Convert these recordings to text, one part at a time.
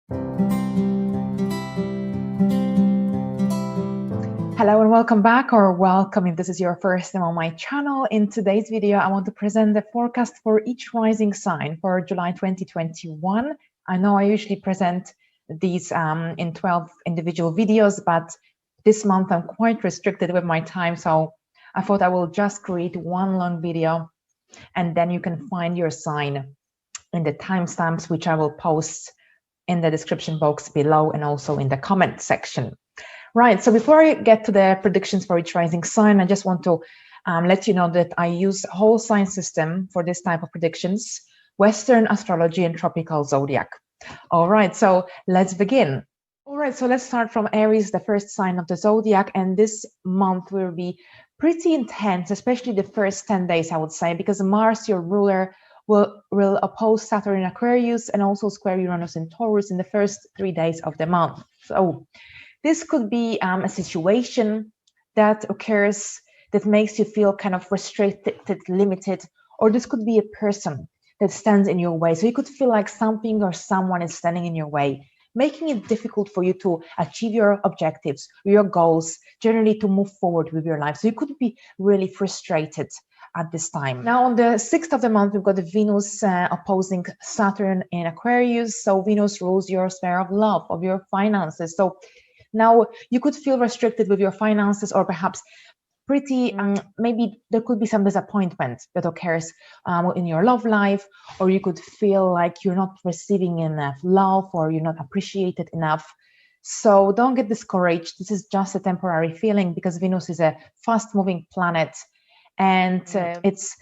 Hello and welcome back, or welcome if this is your first time on my channel. In today's video, I want to present the forecast for each rising sign for July 2021. I know I usually present these in 12 individual videos, but this month I'm quite restricted with my time, so I thought I will just create one long video and then you can find your sign in the timestamps, which I will post in the description box below and also in the comment section. Right, so before I get to the predictions for each rising sign, I just want to let you know that I use a whole sign system for this type of predictions: Western astrology and tropical zodiac. All right, so let's begin. All right, so let's start from Aries, the first sign of the zodiac, and this month will be pretty intense, especially the first 10 days, I would say, because Mars, your ruler, will oppose Saturn in Aquarius and also square Uranus in Taurus in the first 3 days of the month. So this could be a situation that occurs that makes you feel kind of restricted, limited, or this could be a person that stands in your way. So you could feel like something or someone is standing in your way, making it difficult for you to achieve your objectives, your goals, generally to move forward with your life. So you could be really frustrated at this time. Now, on the 6th of the month, we've got the Venus opposing Saturn in Aquarius. So Venus rules your sphere of love, of your finances. So now you could feel restricted with your finances, or perhaps pretty maybe there could be some disappointment that occurs in your love life, or you could feel like you're not receiving enough love or you're not appreciated enough. So don't get discouraged. This is just a temporary feeling, because Venus is a fast-moving planet, and it's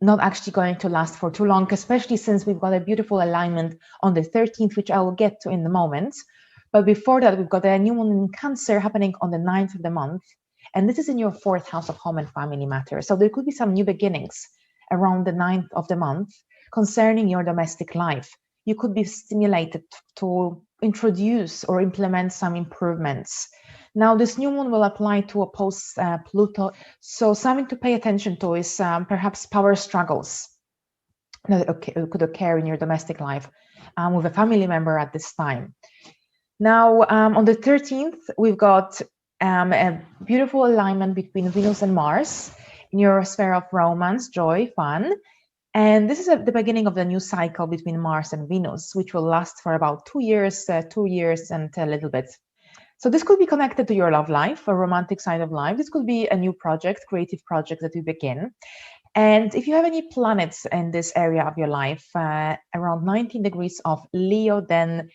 not actually going to last for too long, especially since we've got a beautiful alignment on the 13th, which I will get to in a moment. But before that, we've got a new moon in Cancer happening on the 9th of the month. And this is in your 4th house of home and family matters. So there could be some new beginnings around the 9th of the month concerning your domestic life. You could be stimulated to introduce or implement some improvements. Now, this new moon will apply to oppose Pluto. So something to pay attention to is perhaps power struggles that could occur in your domestic life with a family member at this time. Now, on the 13th, we've got a beautiful alignment between Venus and Mars in your sphere of romance, joy, fun. And this is the beginning of the new cycle between Mars and Venus, which will last for about 2 years, 2 years and a little bit. So this could be connected to your love life, a romantic side of life. This could be a new project, creative project that you begin. And if you have any planets in this area of your life, around 19 degrees of Leo, then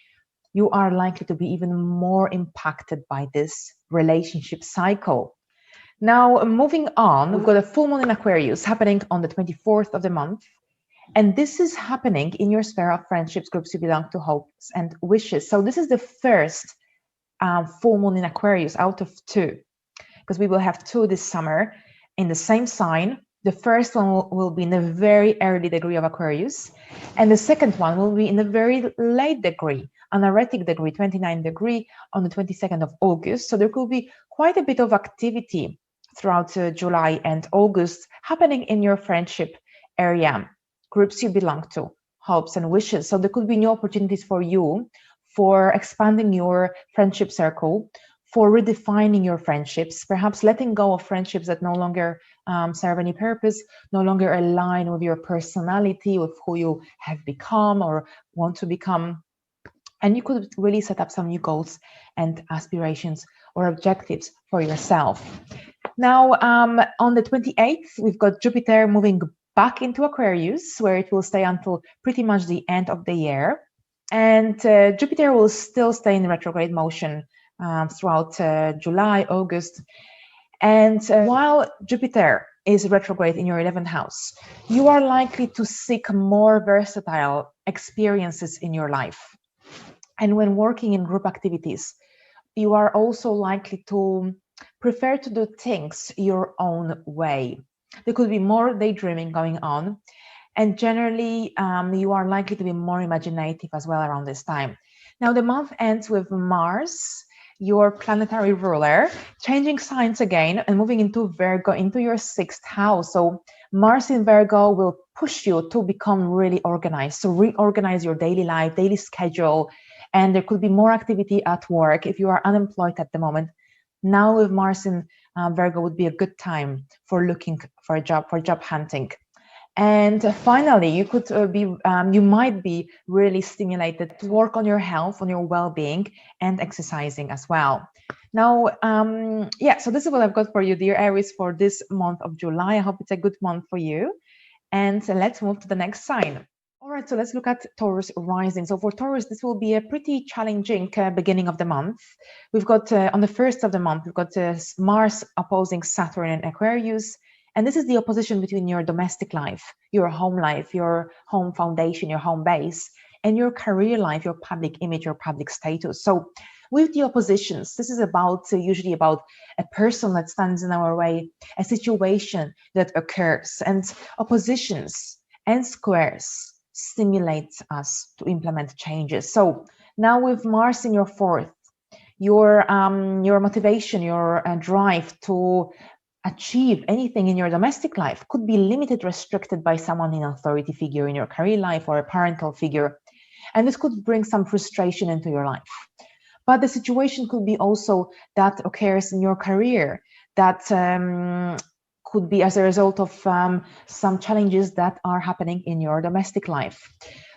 you are likely to be even more impacted by this relationship cycle. Now, moving on, we've got a full moon in Aquarius happening on the 24th of the month. And this is happening in your sphere of friendships, groups you belong to, hopes and wishes. So this is the first full moon in Aquarius out of 2, because we will have 2 this summer in the same sign. The first one will be in a very early degree of Aquarius, and the second one will be in a very late degree, an anaretic degree, 29 degree, on the 22nd of August. So there could be quite a bit of activity throughout July and August happening in your friendship area, groups you belong to, hopes and wishes. So there could be new opportunities for you for expanding your friendship circle, for redefining your friendships, perhaps letting go of friendships that no longer serve any purpose, no longer align with your personality, with who you have become or want to become. And you could really set up some new goals and aspirations or objectives for yourself. Now, on the 28th, we've got Jupiter moving back into Aquarius, where it will stay until pretty much the end of the year. And Jupiter will still stay in retrograde motion throughout July, August. And while Jupiter is retrograde in your 11th house, you are likely to seek more versatile experiences in your life. And when working in group activities, you are also likely to prefer to do things your own way. There could be more daydreaming going on. And generally, you are likely to be more imaginative as well around this time. Now, the month ends with Mars, your planetary ruler, changing signs again and moving into Virgo, into your 6th house. So Mars in Virgo will push you to become really organized, to reorganize your daily life, daily schedule, and there could be more activity at work. If you are unemployed at the moment, now with Mars in Virgo would be a good time for looking for a job, for job hunting. And finally, you might be really stimulated to work on your health, on your well-being, and exercising as well. Now, yeah, so this is what I've got for you, dear Aries, for this month of July. I hope it's a good month for you. And let's move to the next sign. All right, so let's look at Taurus rising. So for Taurus, this will be a pretty challenging beginning of the month. We've got on the first of the month, we've got Mars opposing Saturn in Aquarius. And this is the opposition between your domestic life, your home foundation, your home base, and your career life, your public image, your public status. So with the oppositions, this is usually about a person that stands in our way, a situation that occurs, and oppositions and squares stimulate us to implement changes. So now with Mars in your fourth, your motivation, your drive to achieve anything in your domestic life could be limited, restricted by someone in authority figure in your career life or a parental figure. And this could bring some frustration into your life. But the situation could be also that occurs in your career that could be as a result of some challenges that are happening in your domestic life.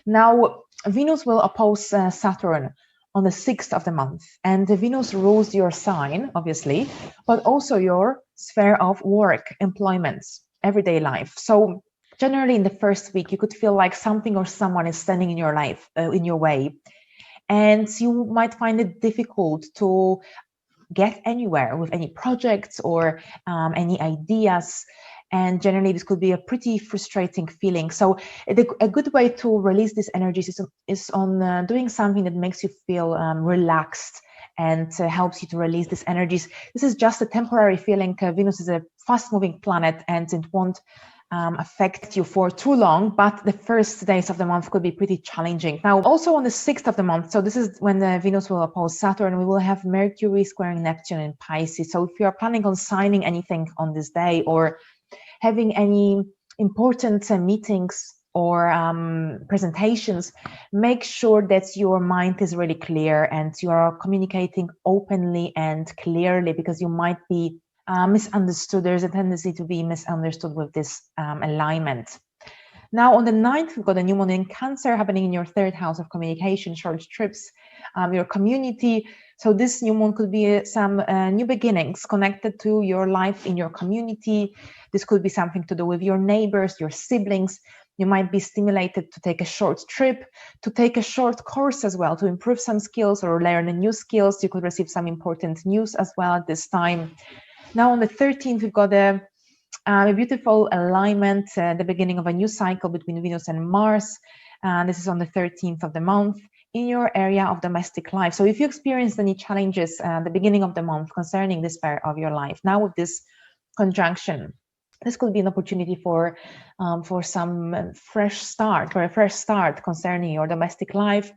Now, Venus will oppose Saturn on the 6th of the month, and Venus rules your sign, obviously, but also your sphere of work, employment, everyday life. So generally in the first week, you could feel like something or someone is standing in your life, in your way, and you might find it difficult to get anywhere with any projects or any ideas. And generally, this could be a pretty frustrating feeling. So a good way to release these energies is on doing something that makes you feel relaxed and helps you to release these energies. This is just a temporary feeling. Venus is a fast-moving planet, and it won't affect you for too long, but the first days of the month could be pretty challenging. Now, also on the 6th of the month, so this is when Venus will oppose Saturn, we will have Mercury squaring Neptune in Pisces. So if you are planning on signing anything on this day or having any important meetings or presentations, make sure that your mind is really clear and you are communicating openly and clearly, because you might be misunderstood. There's a tendency to be misunderstood with this alignment. Now on the 9th, we've got a new moon in Cancer happening in your 3rd house of communication, short trips, your community. So this new moon could be some new beginnings connected to your life in your community. This could be something to do with your neighbors, your siblings. You might be stimulated to take a short trip, to take a short course as well, to improve some skills or learn new skills. You could receive some important news as well at this time. Now on the 13th, we've got a beautiful alignment, the beginning of a new cycle between Venus and Mars. This is on the 13th of the month in your area of domestic life. So if you experienced any challenges at the beginning of the month concerning this sphere of your life, now with this conjunction, this could be an opportunity for some fresh start, for a fresh start concerning your domestic life,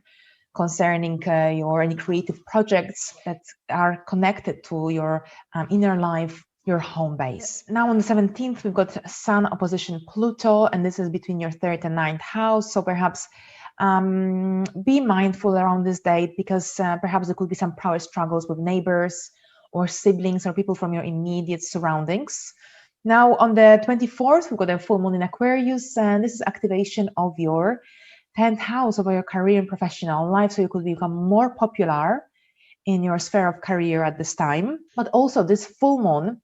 concerning your any creative projects that are connected to your inner life, your home base. Now on the 17th, we've got Sun opposition Pluto, and this is between your 3rd and 9th house. So perhaps be mindful around this date, because perhaps there could be some power struggles with neighbors or siblings or people from your immediate surroundings. Now on the 24th, we've got a full moon in Aquarius, and this is activation of your 10th house, of your career and professional life. So you could become more popular in your sphere of career at this time. But also this full moon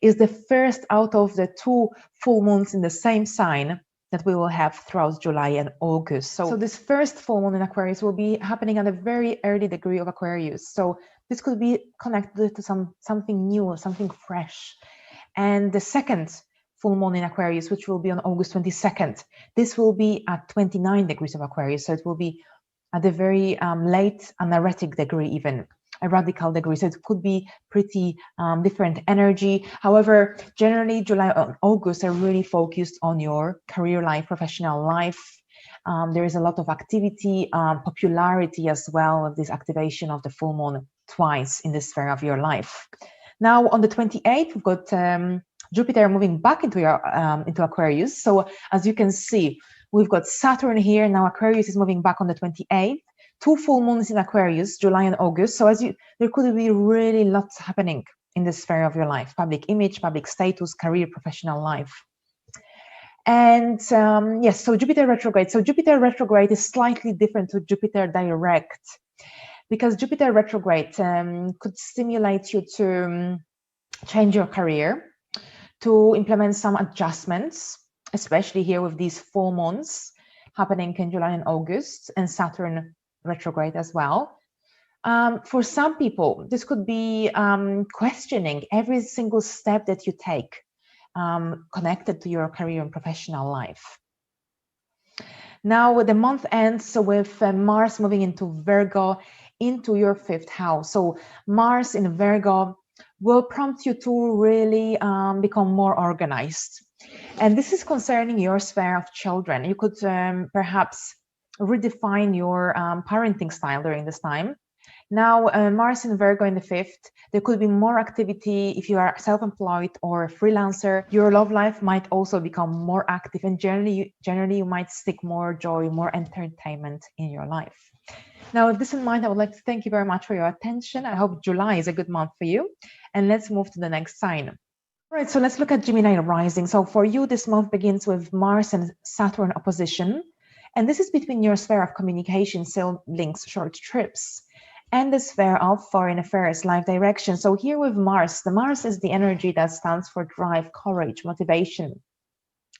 is the first out of the 2 full moons in the same sign that we will have throughout July and August. So this first full moon in Aquarius will be happening at a very early degree of Aquarius. So this could be connected to something new, something fresh. And the second full moon in Aquarius, which will be on August 22nd, this will be at 29 degrees of Aquarius. So it will be at the very late anaretic degree, even a radical degree. So it could be pretty different energy. However, generally July and August are really focused on your career life, professional life. There is a lot of activity, popularity as well of this activation of the full moon twice in the sphere of your life. Now on the 28th, we've got Jupiter moving back into Aquarius. So as you can see, we've got Saturn here. Now Aquarius is moving back on the 28th 2 full moons in Aquarius, July and August. So there could be really lots happening in the sphere of your life: public image, public status, career, professional life. And yes, so Jupiter retrograde. So Jupiter retrograde is slightly different to Jupiter direct, because Jupiter retrograde could stimulate you to change your career, to implement some adjustments, especially here with these full moons happening in July and August, and Saturn retrograde as well. For some people, this could be questioning every single step that you take connected to your career and professional life. Now, the month ends with Mars moving into Virgo, into your 5th house. So Mars in Virgo will prompt you to really become more organized. And this is concerning your sphere of children. You could perhaps redefine your parenting style during this time. Now, Mars in Virgo in the 5th, there could be more activity if you are self-employed or a freelancer. Your love life might also become more active, and generally you might seek more joy, more entertainment in your life. Now, with this in mind, I would like to thank you very much for your attention. I hope July is a good month for you. And let's move to the next sign. All right, so let's look at Gemini rising. So for you, this month begins with Mars and Saturn opposition. And this is between your sphere of communication, sales links, short trips, and the sphere of foreign affairs, life direction. So here with Mars, the Mars is the energy that stands for drive, courage, motivation.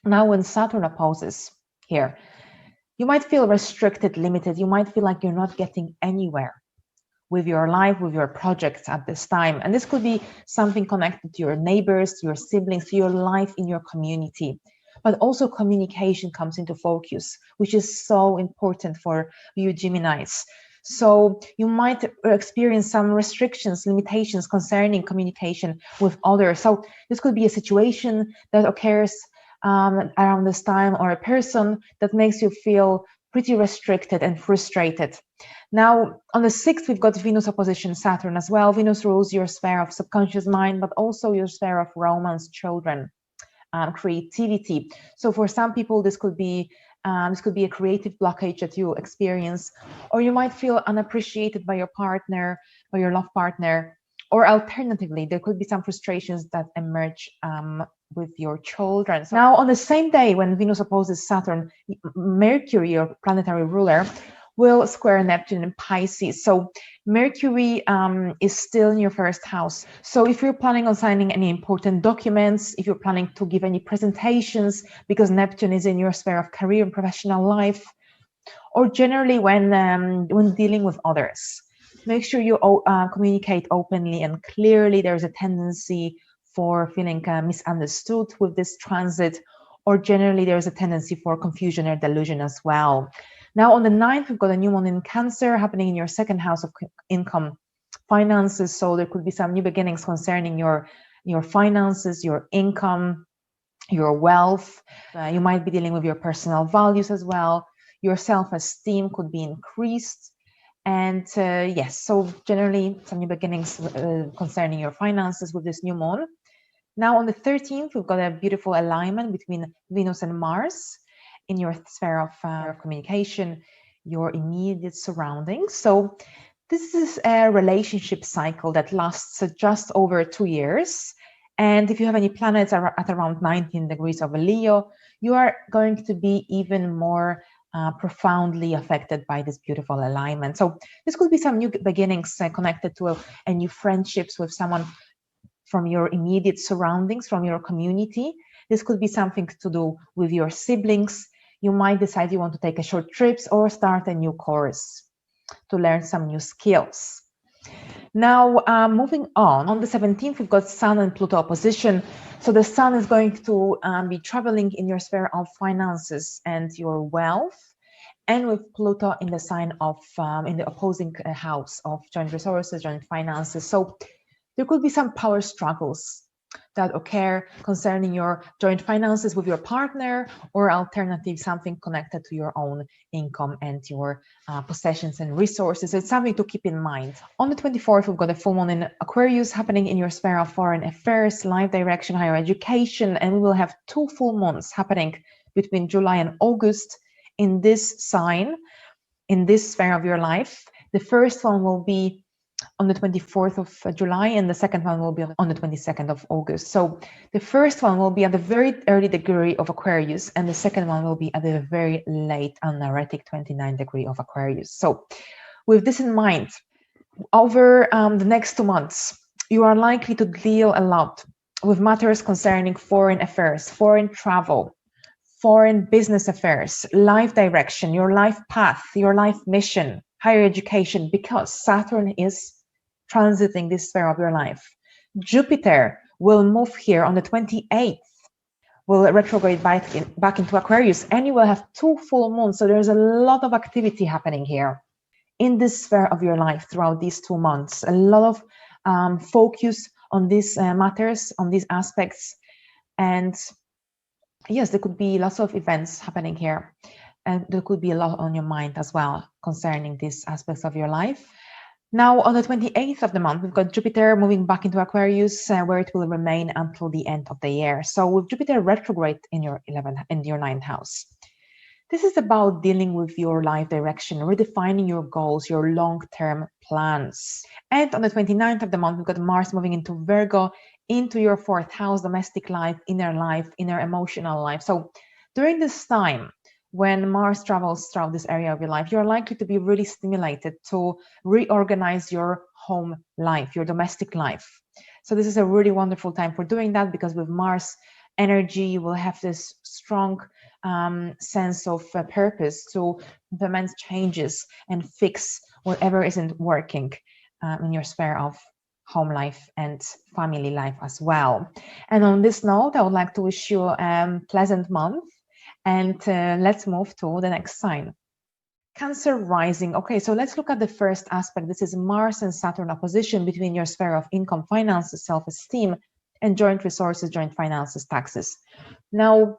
Now when Saturn opposes here, you might feel restricted, limited. You might feel like you're not getting anywhere with your life, with your projects at this time. And this could be something connected to your neighbors, to your siblings, to your life in your community. But also communication comes into focus, which is so important for you Geminis. So you might experience some restrictions, limitations concerning communication with others. So this could be a situation that occurs around this time, or a person that makes you feel pretty restricted and frustrated. Now, on the 6th, we've got Venus opposition Saturn as well. Venus rules your sphere of subconscious mind, but also your sphere of romance, children, creativity. So for some people, this could be a creative blockage that you experience, or you might feel unappreciated by your partner, by your love partner, or alternatively, there could be some frustrations that emerge with your children. So now, on the same day when Venus opposes Saturn, Mercury, your planetary ruler, will square Neptune in Pisces. So Mercury is still in your 1st house. So if you're planning on signing any important documents, if you're planning to give any presentations, because Neptune is in your sphere of career and professional life, or generally when dealing with others, make sure you communicate openly and clearly. There's a tendency for feeling misunderstood with this transit, or generally there's a tendency for confusion or delusion as well. Now on the 9th, we've got a new moon in Cancer happening in your 2nd house of income, finances. So there could be some new beginnings concerning your finances, your income, your wealth. You might be dealing with your personal values as well. Your self-esteem could be increased. And yes, so generally some new beginnings concerning your finances with this new moon. Now on the 13th, we've got a beautiful alignment between Venus and Mars in your sphere of communication, your immediate surroundings. So this is a relationship cycle that lasts just over 2 years. And if you have any planets at around 19 degrees of Leo, you are going to be even more profoundly affected by this beautiful alignment. So this could be some new beginnings connected to a new friendships with someone from your immediate surroundings, from your community. This could be something to do with your siblings. You might decide you want to take a short trips or start a new course to learn some new skills. Now, moving on the 17th, we've got Sun and Pluto opposition. So the Sun is going to be traveling in your sphere of finances and your wealth, and with Pluto in the sign of, in the opposing house of joint resources, joint finances. So there could be some power struggles that occur concerning your joint finances with your partner, or alternative, something connected to your own income and your possessions and resources. It's something to keep in mind. On the 24th, we've got a full moon in Aquarius happening in your sphere of foreign affairs, life direction, higher education, and we will have 2 full moons happening between July and August in this sign. in this sphere of your life. The first one will be on the 24th of July, and the second one will be on the 22nd of August. So the first one will be at the very early degree of Aquarius, and the second one will be at the very late and erratic 29th degree of Aquarius. So with this in mind, over the next 2 months, you are likely to deal a lot with matters concerning foreign affairs, foreign travel, foreign business affairs, life direction, your life path, your life mission, higher education, because Saturn is transiting this sphere of your life. Jupiter will move here on the 28th, will retrograde back into Aquarius, and you will have 2 full moons. So there's a lot of activity happening here in this sphere of your life throughout these 2 months. A lot of focus on these matters, on these aspects. And yes, there could be lots of events happening here. And there could be a lot on your mind as well concerning these aspects of your life. Now, on the 28th of the month, we've got Jupiter moving back into Aquarius, where it will remain until the end of the year. So with Jupiter retrograde in your 9th house, this is about dealing with your life direction, redefining your goals, your long-term plans. And on the 29th of the month, we've got Mars moving into Virgo, into your 4th house, domestic life, inner emotional life. So during this time, when Mars travels throughout this area of your life, you're likely to be really stimulated to reorganize your home life, your domestic life. So this is a really wonderful time for doing that, because with Mars energy, you will have this strong sense of purpose to implement changes and fix whatever isn't working in your sphere of home life and family life as well. And on this note, I would like to wish you a pleasant month. And let's move to the next sign. Cancer rising. Okay, so let's look at the first aspect. This is Mars and Saturn opposition between your sphere of income, finances, self-esteem, and joint resources, joint finances, taxes. Now,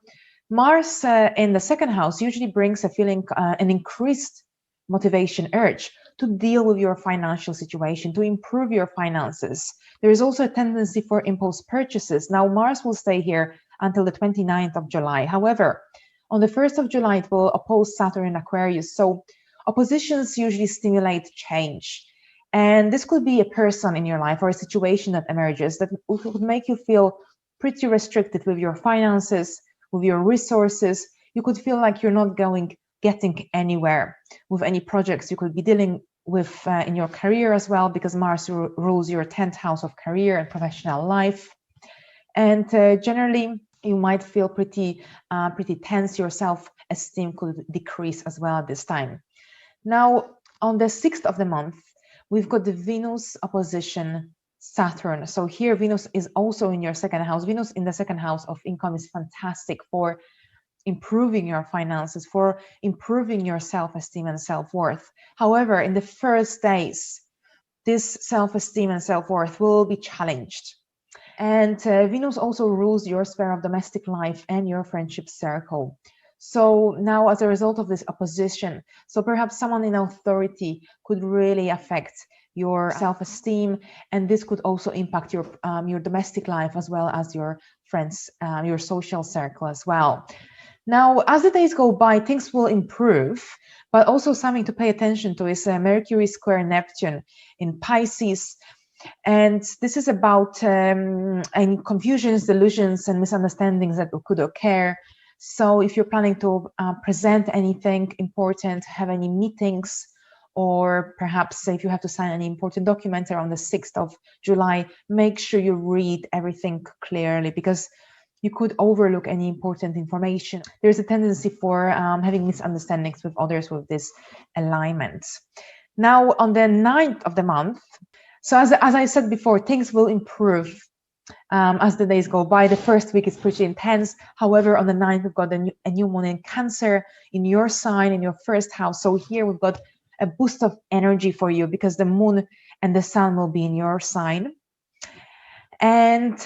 Mars in the 2nd house usually brings a feeling, an increased motivation, urge to deal with your financial situation, to improve your finances. There is also a tendency for impulse purchases. Now, Mars will stay here until the 29th of July. However, on the 1st of July, it will oppose Saturn in Aquarius. So oppositions usually stimulate change. And this could be a person in your life or a situation that emerges that would make you feel pretty restricted with your finances, with your resources. You could feel like you're not getting anywhere with any projects you could be dealing with in your career as well, because Mars rules your 10th house of career and professional life. And generally, you might feel pretty tense. Your self-esteem could decrease as well at this time. Now, on the 6th of the month, we've got the Venus opposition Saturn. So here, Venus is also in your 2nd house. Venus in the 2nd house of income is fantastic for improving your finances, for improving your self-esteem and self-worth. However, in the first days, this self-esteem and self-worth will be challenged. And Venus also rules your sphere of domestic life and your friendship circle. So now, as a result of this opposition, so perhaps someone in authority could really affect your self-esteem, and this could also impact your domestic life as well as your friends, your social circle as well. Now, as the days go by, things will improve, but also something to pay attention to is Mercury square Neptune in Pisces. And this is about any confusions, delusions, and misunderstandings that could occur. So if you're planning to present anything important, have any meetings, or perhaps if you have to sign any important documents around the 6th of July, make sure you read everything clearly, because you could overlook any important information. There's a tendency for having misunderstandings with others with this alignment. Now, on the 9th of the month, so as I said before, things will improve as the days go by. The first week is pretty intense. However, on the 9th, we've got a new moon in Cancer in your sign, in your 1st house. So here we've got a boost of energy for you, because the moon and the sun will be in your sign. And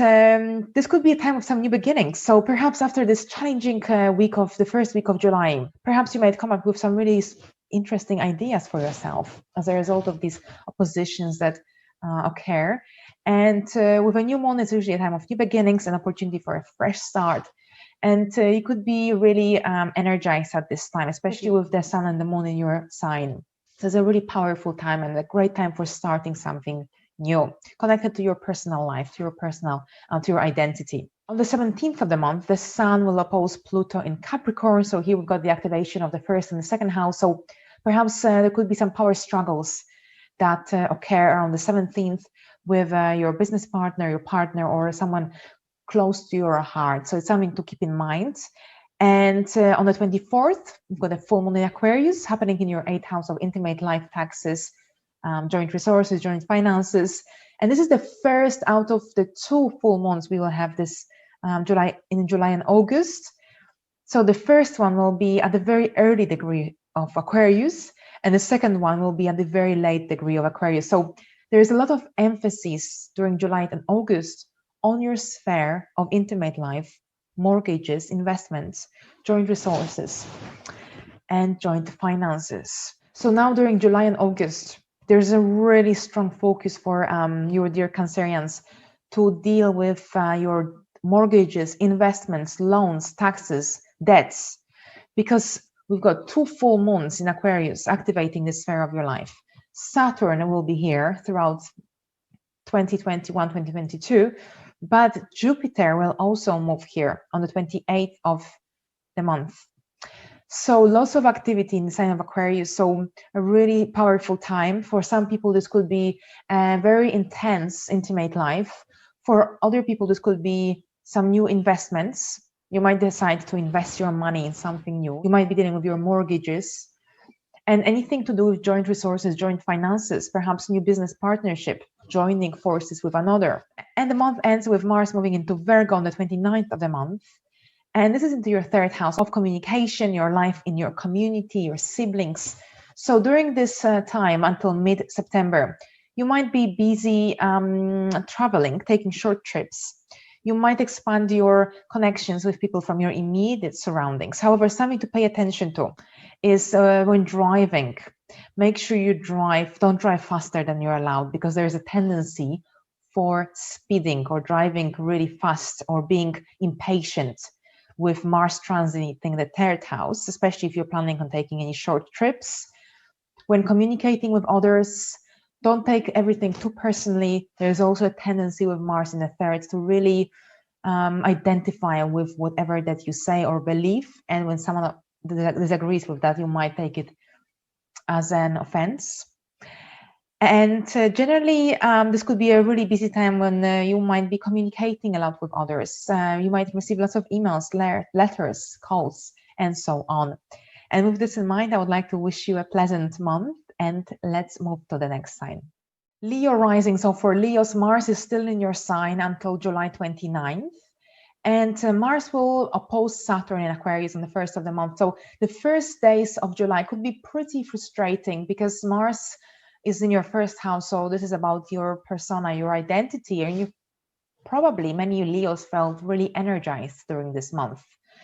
this could be a time of some new beginnings. So perhaps after this challenging the first week of July, perhaps you might come up with some really interesting ideas for yourself as a result of these oppositions that occur. And with a new moon, it's usually a time of new beginnings, an opportunity for a fresh start. And you could be really energized at this time, especially with the sun and the moon in your sign. So it's a really powerful time and a great time for starting something new, connected to your personal life, to your personal, to your identity. On the 17th of the month, the sun will oppose Pluto in Capricorn. So here we've got the activation of the first and the second house. So perhaps there could be some power struggles that occur around the 17th with your business partner, your partner, or someone close to your heart. So it's something to keep in mind. And on the 24th, we've got a full moon in Aquarius happening in your 8th house of intimate life, taxes, joint resources, joint finances. And this is the first out of the 2 full months we will have this July and August. So the first one will be at the very early degree of Aquarius, and the second one will be at the very late degree of Aquarius. So there is a lot of emphasis during July and August on your sphere of intimate life, mortgages, investments, joint resources, and joint finances. So now during July and August, there's a really strong focus for your dear Cancerians to deal with your mortgages, investments, loans, taxes, debts, because we've got 2 full moons in Aquarius activating this sphere of your life. Saturn will be here throughout 2021, 2022, but Jupiter will also move here on the 28th of the month. So lots of activity in the sign of Aquarius. So a really powerful time. For some people, this could be a very intense, intimate life. For other people, this could be some new investments. You might decide to invest your money in something new. You might be dealing with your mortgages and anything to do with joint resources, joint finances, perhaps new business partnership, joining forces with another. And the month ends with Mars moving into Virgo on the 29th of the month. And this is into your 3rd house of communication, your life in your community, your siblings. So during this time until mid-September, you might be busy traveling, taking short trips. You might expand your connections with people from your immediate surroundings. However, something to pay attention to is when driving. Make sure you don't drive faster than you're allowed, because there's a tendency for speeding or driving really fast or being impatient with Mars transiting the 3rd house, especially if you're planning on taking any short trips. When communicating with others, don't take everything too personally. There's also a tendency with Mars in the 3rd to really identify with whatever that you say or believe. And when someone disagrees with that, you might take it as an offense. And generally, this could be a really busy time when you might be communicating a lot with others. You might receive lots of emails, letters, calls, and so on. And with this in mind, I would like to wish you a pleasant month, and let's move to the next sign. Leo rising. So for Leos, Mars is still in your sign until July 29th. And Mars will oppose Saturn in Aquarius on the 1st of the month. So the first days of July could be pretty frustrating because Mars is in your 1st house. So this is about your persona, your identity. And you probably, many Leos felt really energized during this month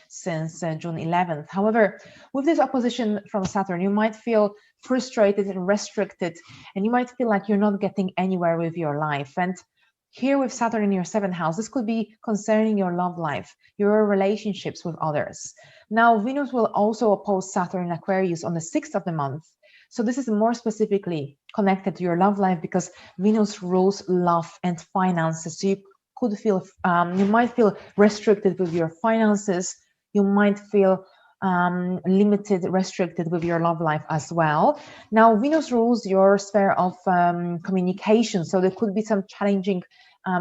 since June 11th. However, with this opposition from Saturn, you might feel frustrated and restricted, and you might feel like you're not getting anywhere with your life. And here with Saturn in your 7th house, this could be concerning your love life, your relationships with others. Now, Venus will also oppose Saturn in Aquarius on the 6th of the month. So this is more specifically connected to your love life because Venus rules love and finances. So you could feel, you might feel restricted with your finances. You might feel limited, restricted with your love life as well. Now, Venus rules your sphere of communication. So there could be some challenging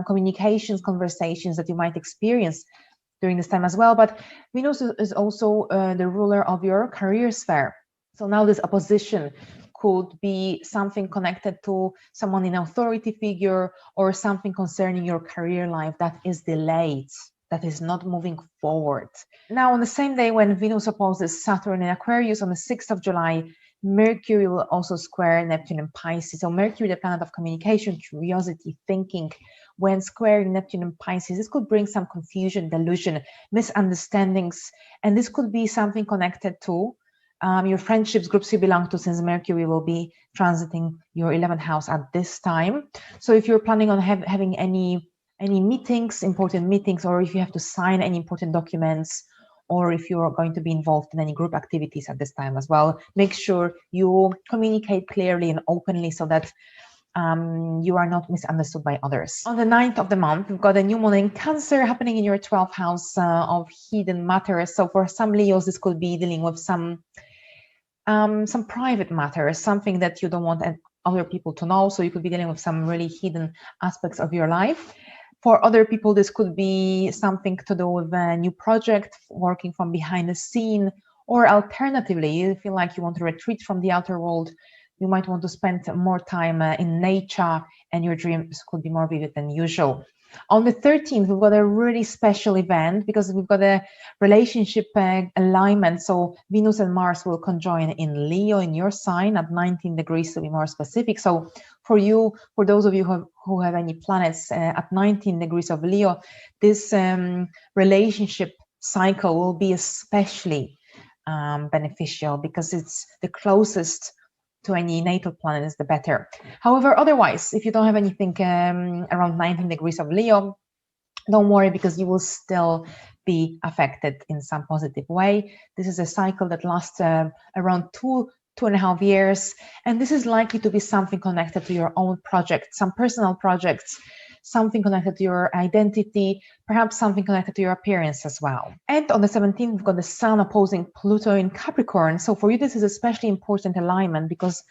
communications, conversations that you might experience during this time as well. But Venus is also the ruler of your career sphere. So now this opposition could be something connected to someone in authority figure or something concerning your career life that is delayed, that is not moving forward. Now, on the same day when Venus opposes Saturn in Aquarius on the 6th of July, Mercury will also square Neptune in Pisces. So Mercury, the planet of communication, curiosity, thinking, when squaring Neptune in Pisces, this could bring some confusion, delusion, misunderstandings. And this could be something connected to your friendships, groups you belong to, since Mercury will be transiting your 11th house at this time. So if you're planning on having any any meetings, important meetings, or if you have to sign any important documents, or if you're going to be involved in any group activities at this time as well. Make sure you communicate clearly and openly so that you are not misunderstood by others. On the 9th of the month, we've got a new moon in Cancer happening in your 12th house of hidden matters. So for some Leos, this could be dealing with some private matters, something that you don't want other people to know. So you could be dealing with some really hidden aspects of your life. For other people, this could be something to do with a new project, working from behind the scene, or alternatively, you feel like you want to retreat from the outer world. You might want to spend more time in nature, and your dreams could be more vivid than usual. On the 13th, we've got a really special event because we've got a relationship alignment. So Venus and Mars will conjoin in Leo, in your sign, at 19 degrees to be more specific. So for you, for those of you who have any planets at 19 degrees of Leo, this relationship cycle will be especially beneficial because it's the closest to any natal planet is the better. However, otherwise, if you don't have anything around 19 degrees of Leo, don't worry because you will still be affected in some positive way. This is a cycle that lasts around 2.5 years, and this is likely to be something connected to your own project, some personal projects, something connected to your identity, perhaps something connected to your appearance as well. And on the 17th, we've got the Sun opposing Pluto in Capricorn. So for you, this is especially important alignment because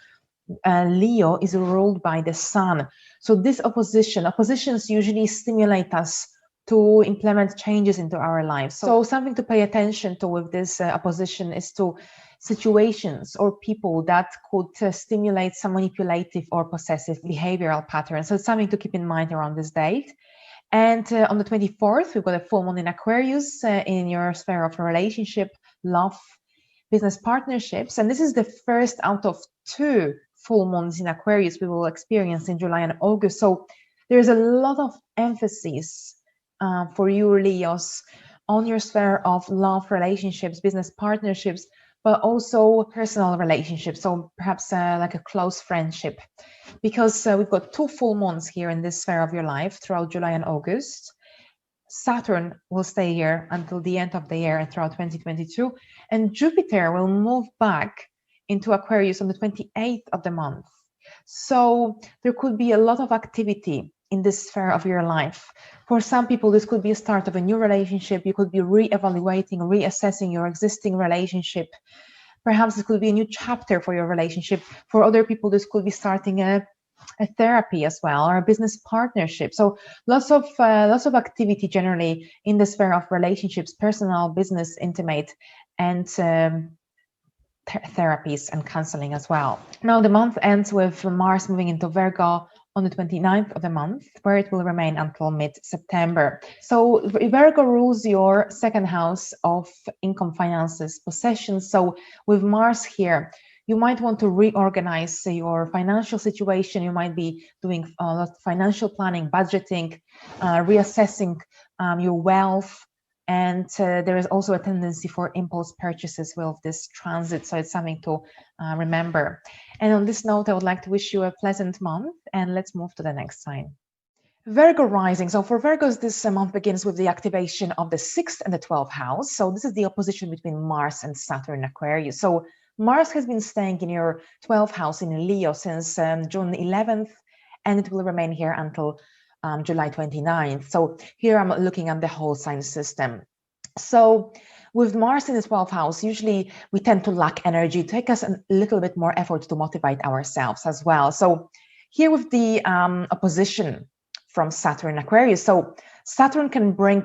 Leo is ruled by the Sun. So this oppositions usually stimulate us to implement changes into our lives. So something to pay attention to with this opposition is to situations or people that could stimulate some manipulative or possessive behavioral patterns. So it's something to keep in mind around this date. And on the 24th, we've got a full moon in Aquarius in your sphere of relationship, love, business partnerships. And this is the first out of 2 full moons in Aquarius we will experience in July and August. So there's a lot of emphasis for you, Leos, on your sphere of love, relationships, business partnerships, but also personal relationships. So perhaps like a close friendship, because we've got 2 full moons here in this sphere of your life throughout July and August. Saturn will stay here until the end of the year and throughout 2022, and Jupiter will move back into Aquarius on the 28th of the month. So there could be a lot of activity in this sphere of your life. For some people, this could be a start of a new relationship. You could be re-evaluating, reassessing your existing relationship. Perhaps it could be a new chapter for your relationship. For other people, this could be starting a therapy as well, or a business partnership. So lots of activity generally in the sphere of relationships, personal, business, intimate, and therapies and counseling as well. Now the month ends with Mars moving into Virgo on the 29th of the month, where it will remain until mid-September. So Virgo rules your 2nd house of income, finances, possessions. So with Mars here, you might want to reorganize your financial situation. You might be doing a lot of financial planning, budgeting, reassessing your wealth. And there is also a tendency for impulse purchases with this transit. So it's something to remember. And on this note, I would like to wish you a pleasant month. And let's move to the next sign. Virgo rising. So for Virgos, this month begins with the activation of the 6th and the 12th house. So this is the opposition between Mars and Saturn in Aquarius. So Mars has been staying in your 12th house in Leo since June 11th, and it will remain here until July 29th. So here I'm looking at the whole sign system. So with Mars in the 12th house, usually we tend to lack energy. It takes us a little bit more effort to motivate ourselves as well. So here with the opposition from Saturn in Aquarius, so Saturn can bring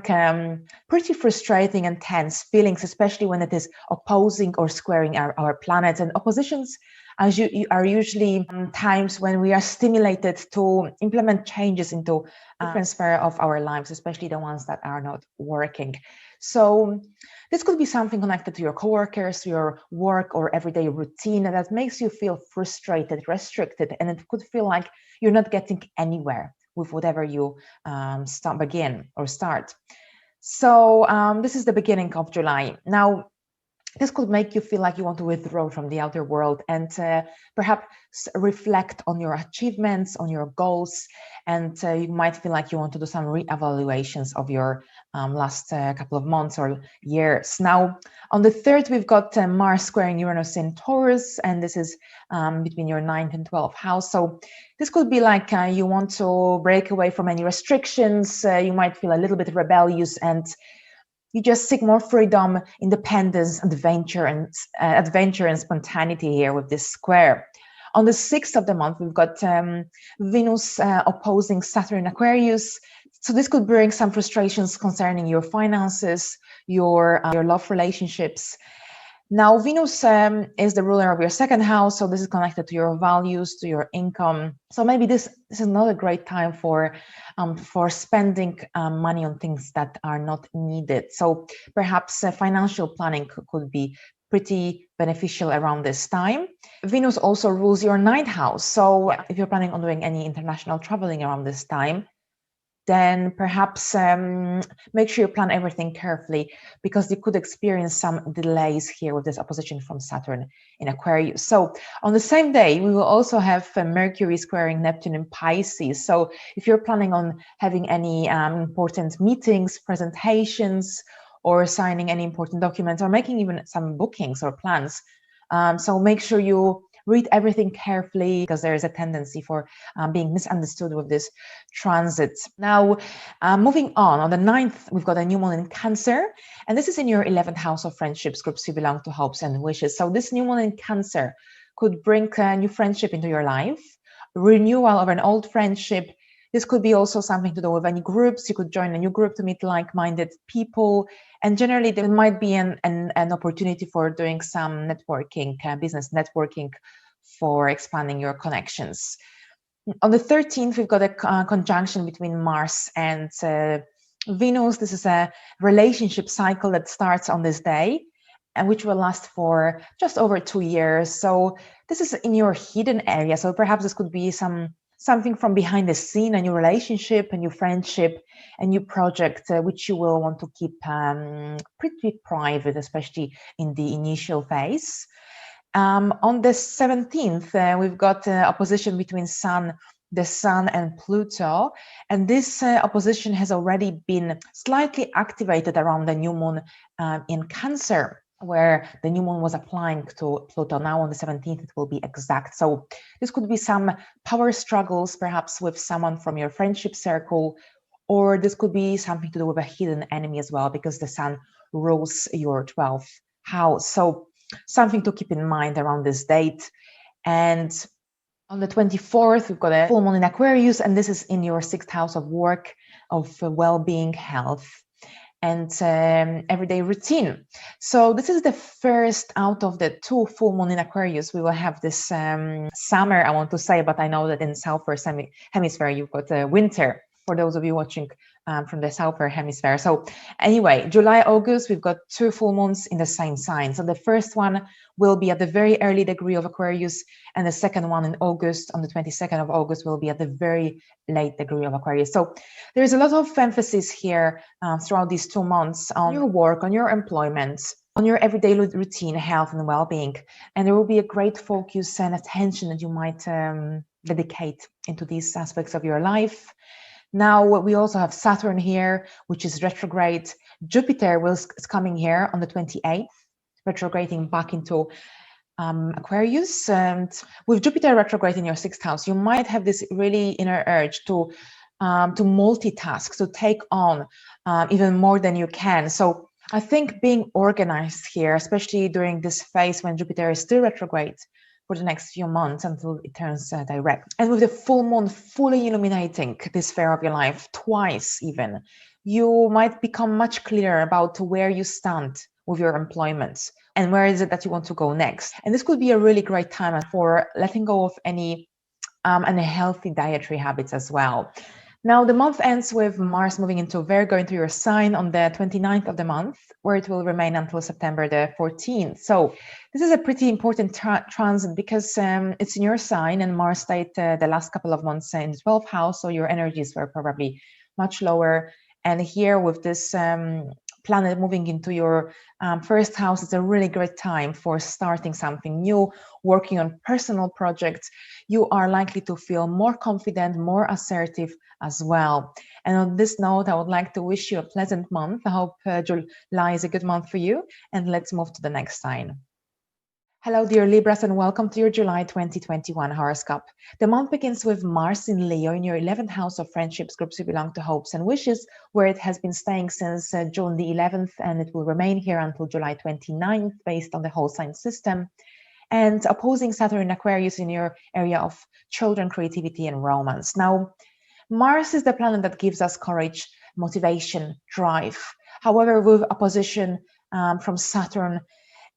pretty frustrating and tense feelings, especially when it is opposing or squaring our planets. And oppositions are usually times when we are stimulated to implement changes into different sphere of our lives, especially the ones that are not working. So this could be something connected to your coworkers, your work or everyday routine that makes you feel frustrated, restricted, and it could feel like you're not getting anywhere with whatever you start. So this is the beginning of July. Now, this could make you feel like you want to withdraw from the outer world and perhaps reflect on your achievements, on your goals, and you might feel like you want to do some re-evaluations of your last couple of months or years. Now, on the 3rd, we've got Mars squaring Uranus in Taurus, and this is between your 9th and 12th house. So this could be like you want to break away from any restrictions. You might feel a little bit rebellious, and you just seek more freedom, independence, adventure, and spontaneity here with this square. On the 6th of the month, we've got Venus opposing Saturn in Aquarius. So this could bring some frustrations concerning your finances, your love relationships. Now, Venus is the ruler of your 2nd house, so this is connected to your values, to your income. So maybe this is not a great time for spending money on things that are not needed. So perhaps financial planning could be pretty beneficial around this time. Venus also rules your 9th house. So if you're planning on doing any international traveling around this time, then perhaps make sure you plan everything carefully, because you could experience some delays here with this opposition from Saturn in Aquarius. So on the same day, we will also have Mercury squaring Neptune in Pisces. So if you're planning on having any important meetings, presentations, or signing any important documents, or making even some bookings or plans, so make sure you read everything carefully, because there is a tendency for being misunderstood with this transit. Now, moving on the 9th, we've got a new moon in Cancer, and this is in your 11th house of friendships, groups you belong to, hopes and wishes. So this new moon in Cancer could bring a new friendship into your life, renewal of an old friendship. This could be also something to do with any groups. You could join a new group to meet like-minded people. And generally, there might be an opportunity for doing some networking, business networking, for expanding your connections. On the 13th, we've got a conjunction between Mars and Venus. This is a relationship cycle that starts on this day, and which will last for just over 2 years. So this is in your hidden area. So perhaps this could be something from behind the scene, a new relationship, a new friendship, a new project, which you will want to keep pretty private, especially in the initial phase. On the 17th, we've got opposition between the Sun and Pluto, and this opposition has already been slightly activated around the new moon in Cancer, where the new moon was applying to Pluto. Now on the 17th, it will be exact. So this could be some power struggles, perhaps with someone from your friendship circle, or this could be something to do with a hidden enemy as well, because the Sun rules your 12th house. So something to keep in mind around this date. And on the 24th, we've got a full moon in Aquarius, and this is in your 6th house of work, of well-being, health, and everyday routine. So this is the first out of the 2 full moon in Aquarius. We will have this summer, I want to say, but I know that in southern hemisphere, you've got winter, for those of you watching from the southern hemisphere. So anyway, July, August, we've got 2 full moons in the same sign. So the first one will be at the very early degree of Aquarius, and the second one in August, on the 22nd of August, will be at the very late degree of Aquarius. So there's a lot of emphasis here throughout these 2 months on your work, on your employment, on your everyday routine, health and well-being. And there will be a great focus and attention that you might dedicate into these aspects of your life. Now, we also have Saturn here, which is retrograde. Jupiter is coming here on the 28th, retrograding back into Aquarius. And with Jupiter retrograde in your 6th house, you might have this really inner urge to multitask, to take on even more than you can. So I think being organized here, especially during this phase when Jupiter is still retrograde, for the next few months until it turns direct. And with the full moon fully illuminating this sphere of your life, twice even, you might become much clearer about where you stand with your employment and where is it that you want to go next. And this could be a really great time for letting go of any unhealthy dietary habits as well. Now, the month ends with Mars moving into Virgo, into your sign on the 29th of the month, where it will remain until September the 14th. So this is a pretty important transit because it's in your sign, and Mars stayed the last couple of months in the 12th house, so your energies were probably much lower. And here with this planet moving into your first house is a really great time for starting something new, working on personal projects. You are likely to feel more confident, more assertive as well. And on this note, I would like to wish you a pleasant month. I hope July is a good month for you. And let's move to the next sign. Hello, dear Libras, and welcome to your July 2021 horoscope. The month begins with Mars in Leo in your 11th house of friendships, groups who belong to hopes and wishes, where it has been staying since June the 11th, and it will remain here until July 29th, based on the whole sign system. And opposing Saturn in Aquarius in your area of children, creativity, and romance. Now, Mars is the planet that gives us courage, motivation, drive. However, with opposition from Saturn,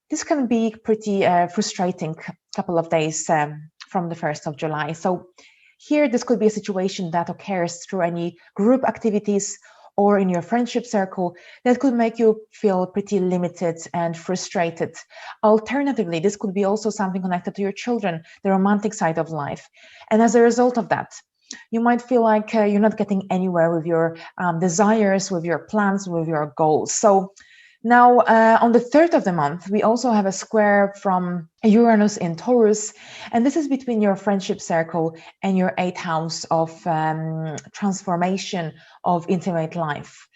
this can be pretty frustrating couple of days from the 1st of July. So here, this could be a situation that occurs through any group activities or in your friendship circle that could make you feel pretty limited and frustrated. Alternatively, this could be also something connected to your children, the romantic side of life. And as a result of that, you might feel like you're not getting anywhere with your desires, with your plans, with your goals. So now, on the 3rd of the month, we also have a square from Uranus in Taurus, and this is between your friendship circle and your 8th house of transformation of intimate life.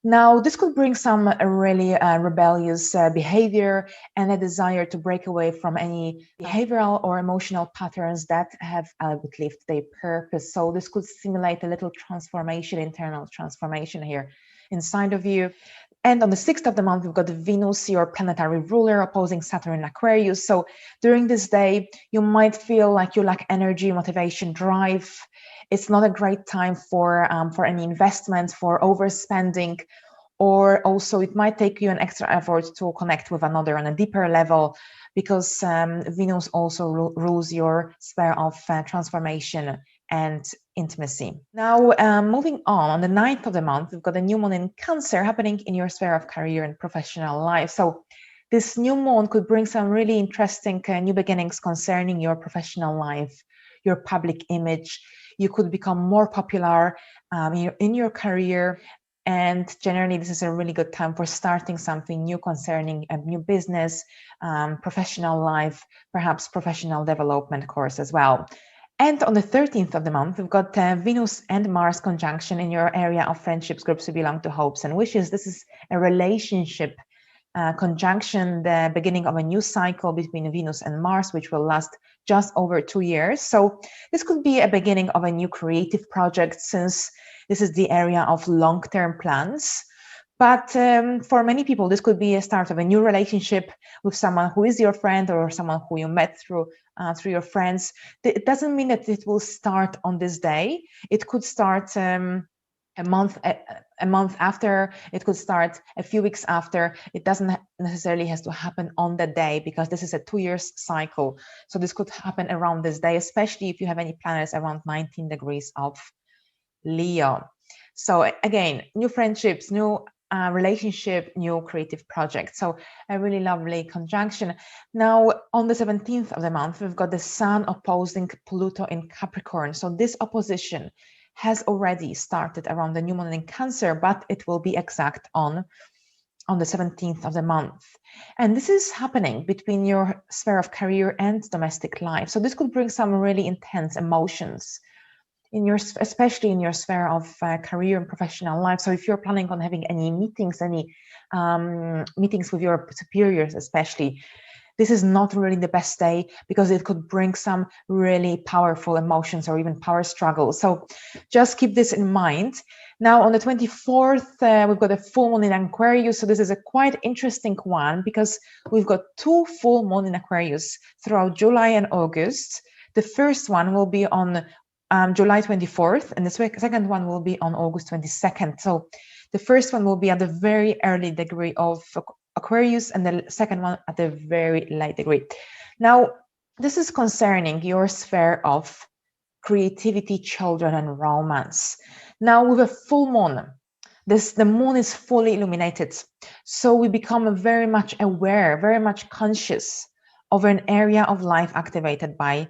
Now, this could bring some really rebellious behavior and a desire to break away from any behavioral or emotional patterns that have outlived their purpose. So this could simulate a little transformation, internal transformation here inside of you. And on the 6th of the month, we've got Venus, your planetary ruler, opposing Saturn in Aquarius. So during this day, you might feel like you lack energy, motivation, drive. It's not a great time for any investments, for overspending, or also it might take you an extra effort to connect with another on a deeper level, because Venus also rules your sphere of transformation and intimacy. Now, moving on the 9th of the month, we've got a new moon in Cancer happening in your sphere of career and professional life. So this new moon could bring some really interesting new beginnings concerning your professional life, your public image. You could become more popular in your career. And generally, this is a really good time for starting something new concerning a new business, professional life, perhaps professional development course as well. And on the 13th of the month, we've got Venus and Mars conjunction in your area of friendships, groups who belong to hopes and wishes. This is a relationship conjunction, the beginning of a new cycle between Venus and Mars, which will last just over 2 years. So this could be a beginning of a new creative project, since this is the area of long-term plans. But for many people, this could be a start of a new relationship with someone who is your friend or someone who you met through your friends. It doesn't mean that it will start on this day. It could start a month after. It could start a few weeks after. It doesn't necessarily has to happen on that day, because this is a 2-year cycle. So this could happen around this day, especially if you have any planets around 19 degrees of Leo. So again, new friendships, new relationship, new creative project. So a really lovely conjunction. Now, on the 17th of the month, we've got the Sun opposing Pluto in Capricorn. So this opposition has already started around the new moon in Cancer, but it will be exact on the 17th of the month. And this is happening between your sphere of career and domestic life. So this could bring some really intense emotions especially in your sphere of career and professional life. So if you're planning on having any meetings, meetings with your superiors, especially, this is not really the best day, because it could bring some really powerful emotions or even power struggles. So just keep this in mind. Now, on the 24th, we've got a full moon in Aquarius. So this is a quite interesting one, because we've got 2 full moon in Aquarius throughout July and August. The first one will be on July 24th, and the second one will be on August 22nd. So the first one will be at the very early degree of Aquarius, and the second one at the very late degree. Now, this is concerning your sphere of creativity, children, and romance. Now, with a full moon, the moon is fully illuminated. So we become very much aware, very much conscious of an area of life activated by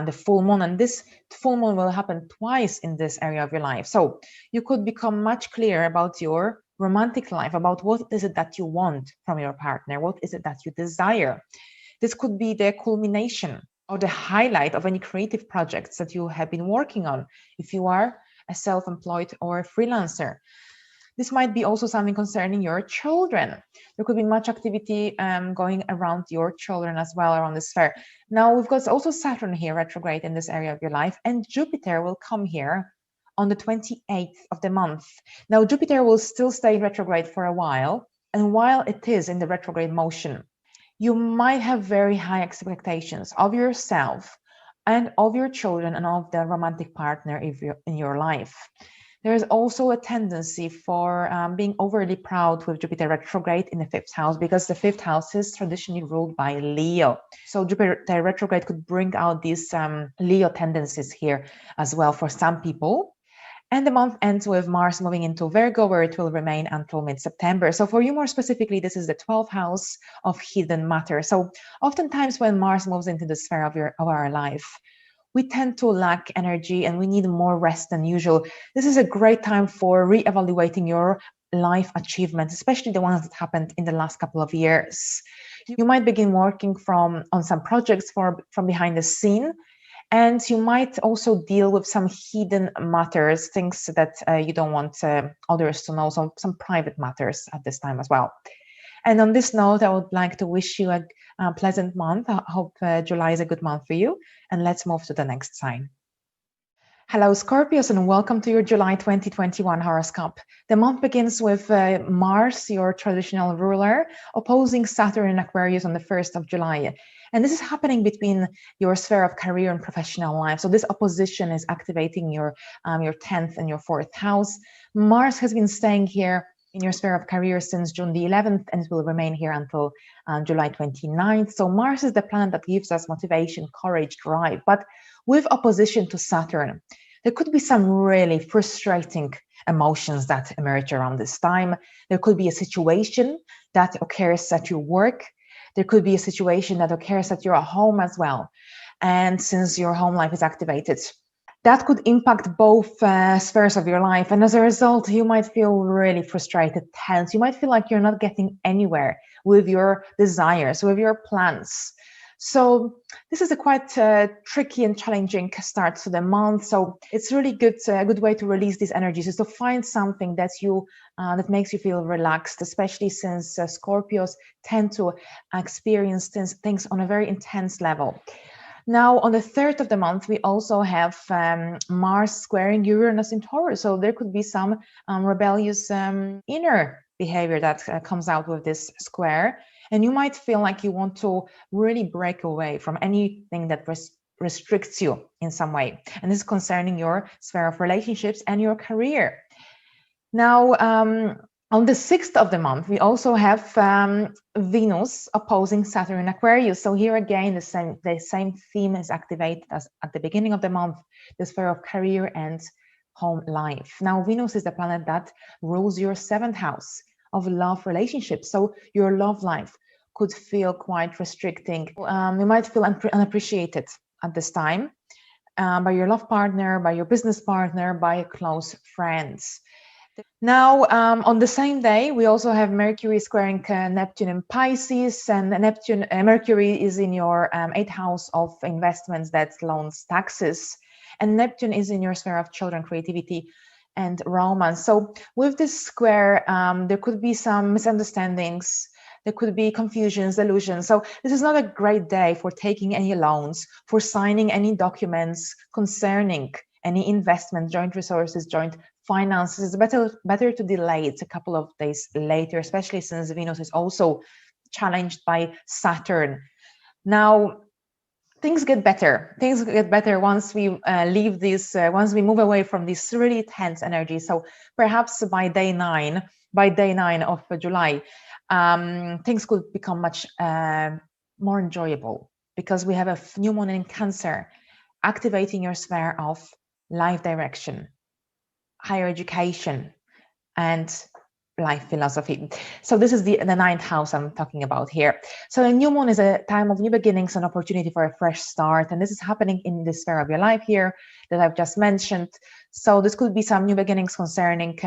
the full moon. And this full moon will happen twice in this area of your life. So you could become much clearer about your romantic life, about what is it that you want from your partner, what is it that you desire. This could be the culmination or the highlight of any creative projects that you have been working on, if you are a self-employed or a freelancer. This might be also something concerning your children. There could be much activity going around your children as well, around this sphere. Now, we've got also Saturn here retrograde in this area of your life, and Jupiter will come here on the 28th of the month. Now, Jupiter will still stay in retrograde for a while, and while it is in the retrograde motion, you might have very high expectations of yourself and of your children and of the romantic partner in your life. There is also a tendency for being overly proud with Jupiter retrograde in the 5th house, because the 5th house is traditionally ruled by Leo. So Jupiter retrograde could bring out these Leo tendencies here as well for some people. And the month ends with Mars moving into Virgo, where it will remain until mid-September. So for you more specifically, this is the 12th house of hidden matter. So oftentimes when Mars moves into the sphere of our life, we tend to lack energy and we need more rest than usual. This is a great time for re-evaluating your life achievements, especially the ones that happened in the last couple of years. You might begin working on some projects from behind the scene, and you might also deal with some hidden matters, things that you don't want others to know, some private matters at this time as well. And on this note, I would like to wish you a pleasant month. I hope July is a good month for you. And let's move to the next sign. Hello, Scorpios, and welcome to your July 2021 horoscope. The month begins with Mars, your traditional ruler, opposing Saturn in Aquarius on the 1st of July. And this is happening between your sphere of career and professional life. So this opposition is activating your 10th and your 4th house. Mars has been staying here in your sphere of career since June the 11th, and it will remain here until July 29th. So Mars is the planet that gives us motivation, courage, drive. But with opposition to Saturn, there could be some really frustrating emotions that emerge around this time. There could be a situation that occurs at your work. There could be a situation that occurs at your home as well. And since your home life is activated, that could impact both spheres of your life. And as a result, you might feel really frustrated, tense. You might feel like you're not getting anywhere with your desires, with your plans. So this is a quite tricky and challenging start to the month. So it's really good, a good way to release these energies is to find something that that makes you feel relaxed, especially since Scorpios tend to experience things on a very intense level. Now, on the 3rd of the month, we also have Mars squaring Uranus in Taurus. So there could be some rebellious inner behavior that comes out with this square. And you might feel like you want to really break away from anything that restricts you in some way. And this is concerning your sphere of relationships and your career. Now, on the 6th of the month, we also have Venus opposing Saturn in Aquarius. So here again, the same theme is activated as at the beginning of the month, the sphere of career and home life. Now, Venus is the planet that rules your 7th house of love relationships. So your love life could feel quite restricting. You might feel unappreciated at this time by your love partner, by your business partner, by close friends. Now, on the same day, we also have Mercury squaring Neptune in Pisces, and Mercury is in your 8th house of investments, that's loans, taxes, and Neptune is in your sphere of children, creativity, and romance. So with this square, there could be some misunderstandings, there could be confusions, delusions. So this is not a great day for taking any loans, for signing any documents concerning any investment, joint resources, joint finances. It's better to delay it a couple of days later, especially since Venus is also challenged by Saturn. Now, things get better. Things get better once we leave this, once we move away from this really tense energy. So perhaps by day 9 of July, things could become much more enjoyable, because we have a new moon in Cancer activating your sphere of life direction, higher education, and life philosophy. So this is the 9th house I'm talking about here. So a new moon is a time of new beginnings and opportunity for a fresh start. And this is happening in the sphere of your life here that I've just mentioned. So this could be some new beginnings concerning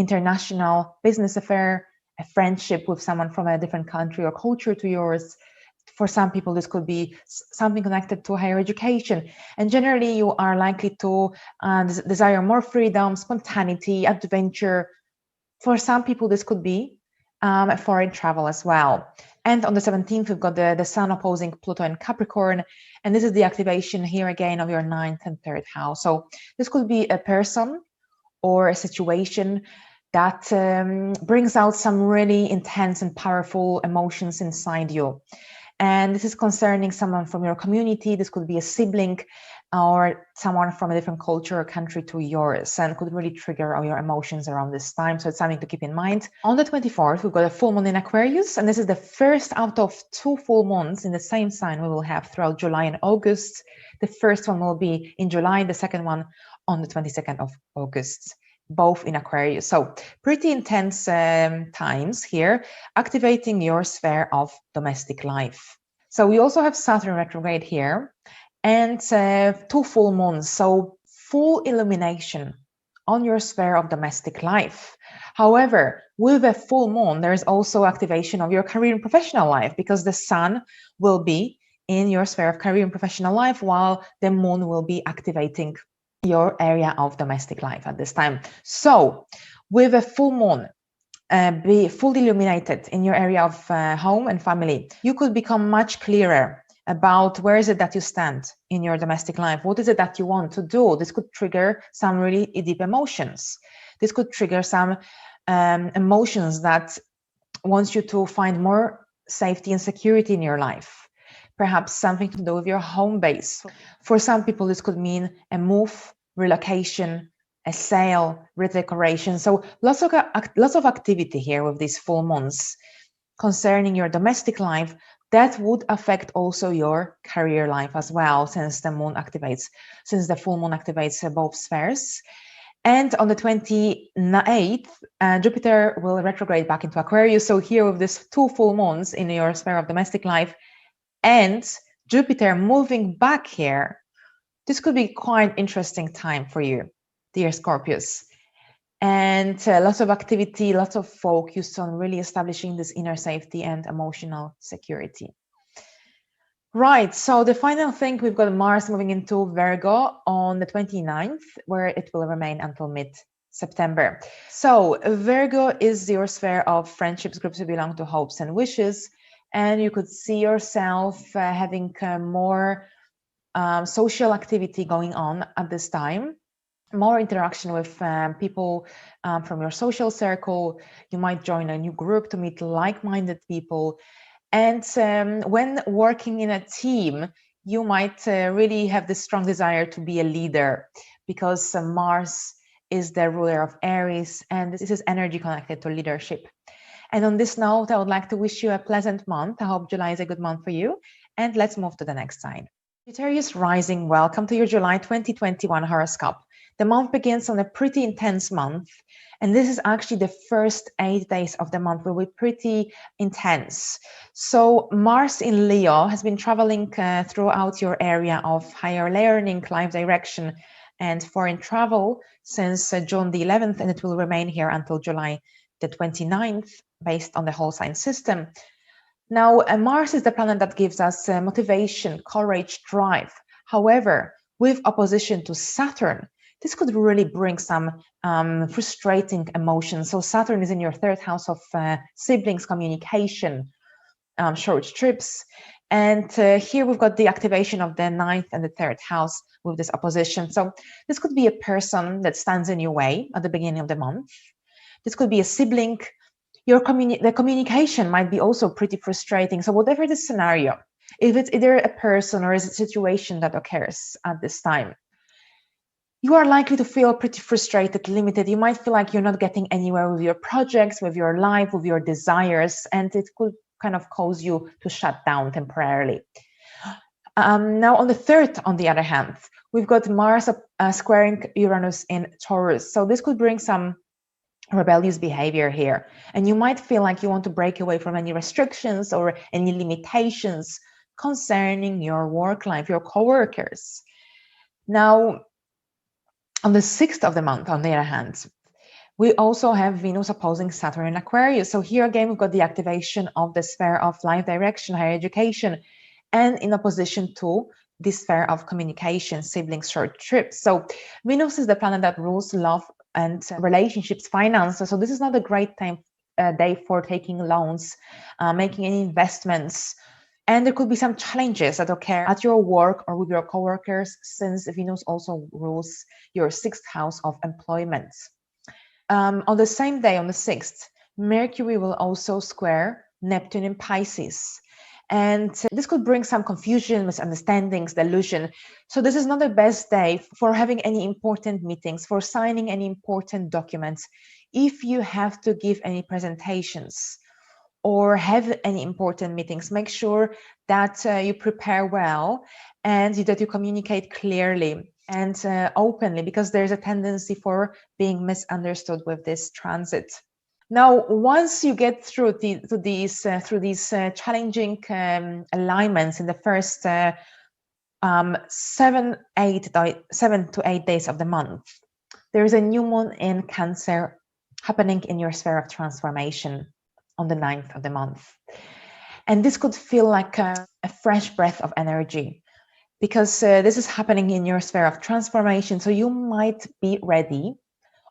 international business affair, a friendship with someone from a different country or culture to yours. For some people, this could be something connected to higher education. And generally, you are likely to desire more freedom, spontaneity, adventure. For some people, this could be a foreign travel as well. And on the 17th, we've got the Sun opposing Pluto in Capricorn. And this is the activation here again of your 9th and 3rd house. So this could be a person or a situation that brings out some really intense and powerful emotions inside you. And this is concerning someone from your community. This could be a sibling or someone from a different culture or country to yours, and could really trigger all your emotions around this time. So it's something to keep in mind. On the 24th, we've got a full moon in Aquarius, and this is the first out of 2 full moons in the same sign we will have throughout July and August. The first one will be in July, the second one on the 22nd of August, both in Aquarius. So pretty intense times here, activating your sphere of domestic life. So we also have Saturn retrograde here, and 2 full moons, so full illumination on your sphere of domestic life. However, with a full moon, there is also activation of your career and professional life, because the sun will be in your sphere of career and professional life, while the moon will be activating your area of domestic life at this time. So with a full moon, be fully illuminated in your area of home and family, you could become much clearer about where is it that you stand in your domestic life. What is it that you want to do? This could trigger some really deep emotions. This could trigger some emotions that wants you to find more safety and security in your life. Perhaps something to do with your home base. For some people, this could mean a move, relocation, a sale, redecoration. So lots of activity here with these full moons concerning your domestic life that would affect also your career life as well, since the full moon activates both spheres. And on the 28th, Jupiter will retrograde back into Aquarius. So here with these 2 full moons in your sphere of domestic life and Jupiter moving back here, this could be quite interesting time for you, dear Scorpios. And lots of activity, lots of focus on really establishing this inner safety and emotional security. Right, so the final thing, we've got Mars moving into Virgo on the 29th, where it will remain until mid-September. So Virgo is your sphere of friendships, groups who belong to hopes and wishes, and you could see yourself having more social activity going on at this time. More interaction with people from your social circle. You might join a new group to meet like-minded people. And when working in a team, you might really have this strong desire to be a leader, because Mars is the ruler of Aries, and this is energy connected to leadership. And on this note, I would like to wish you a pleasant month. I hope July is a good month for you. And let's move to the next sign. Sagittarius rising, welcome to your July 2021 horoscope. The month begins on a pretty intense month, and this is actually the first 8 days of the month will be pretty intense. So Mars in Leo has been traveling throughout your area of higher learning, life direction, and foreign travel since June the 11th, and it will remain here until July the 29th, based on the whole sign system. Now, Mars is the planet that gives us motivation, courage, drive. However, with opposition to Saturn, this could really bring some frustrating emotions. So Saturn is in your 3rd house of siblings, communication, short trips. And here we've got the activation of the 9th and the 3rd house with this opposition. So this could be a person that stands in your way at the beginning of the month. This could be a sibling. The communication might be also pretty frustrating. So whatever the scenario, if it's either a person or is a situation that occurs at this time, you are likely to feel pretty frustrated, limited. You might feel like you're not getting anywhere with your projects, with your life, with your desires, and it could kind of cause you to shut down temporarily. Now on the 3rd, on the other hand, we've got Mars squaring Uranus in Taurus. So this could bring some rebellious behavior here, and you might feel like you want to break away from any restrictions or any limitations concerning your work life, your co-workers. Now, on the 6th of the month, on the other hand, We also have Venus opposing Saturn in Aquarius. So here again, we've got the activation of the sphere of life direction, higher education, and in opposition to the sphere of communication, siblings, short trips. So Venus is the planet that rules love and relationships, finances. So this is not a great day for taking loans, making any investments. And there could be some challenges that occur at your work or with your coworkers, since Venus also rules your 6th house of employment. On the same day, on the 6th, Mercury will also square Neptune in Pisces. And this could bring some confusion, misunderstandings, delusion. So this is not the best day for having any important meetings, for signing any important documents. If you have to give any presentations or have any important meetings, make sure that you prepare well and that you communicate clearly and openly, because there's a tendency for being misunderstood with this transit. Now, once you get through these challenging alignments in the first 7 to 8 days of the month, there is a new moon in Cancer happening in your sphere of transformation on the 9th of the month. And this could feel like a fresh breath of energy, because this is happening in your sphere of transformation. So you might be ready,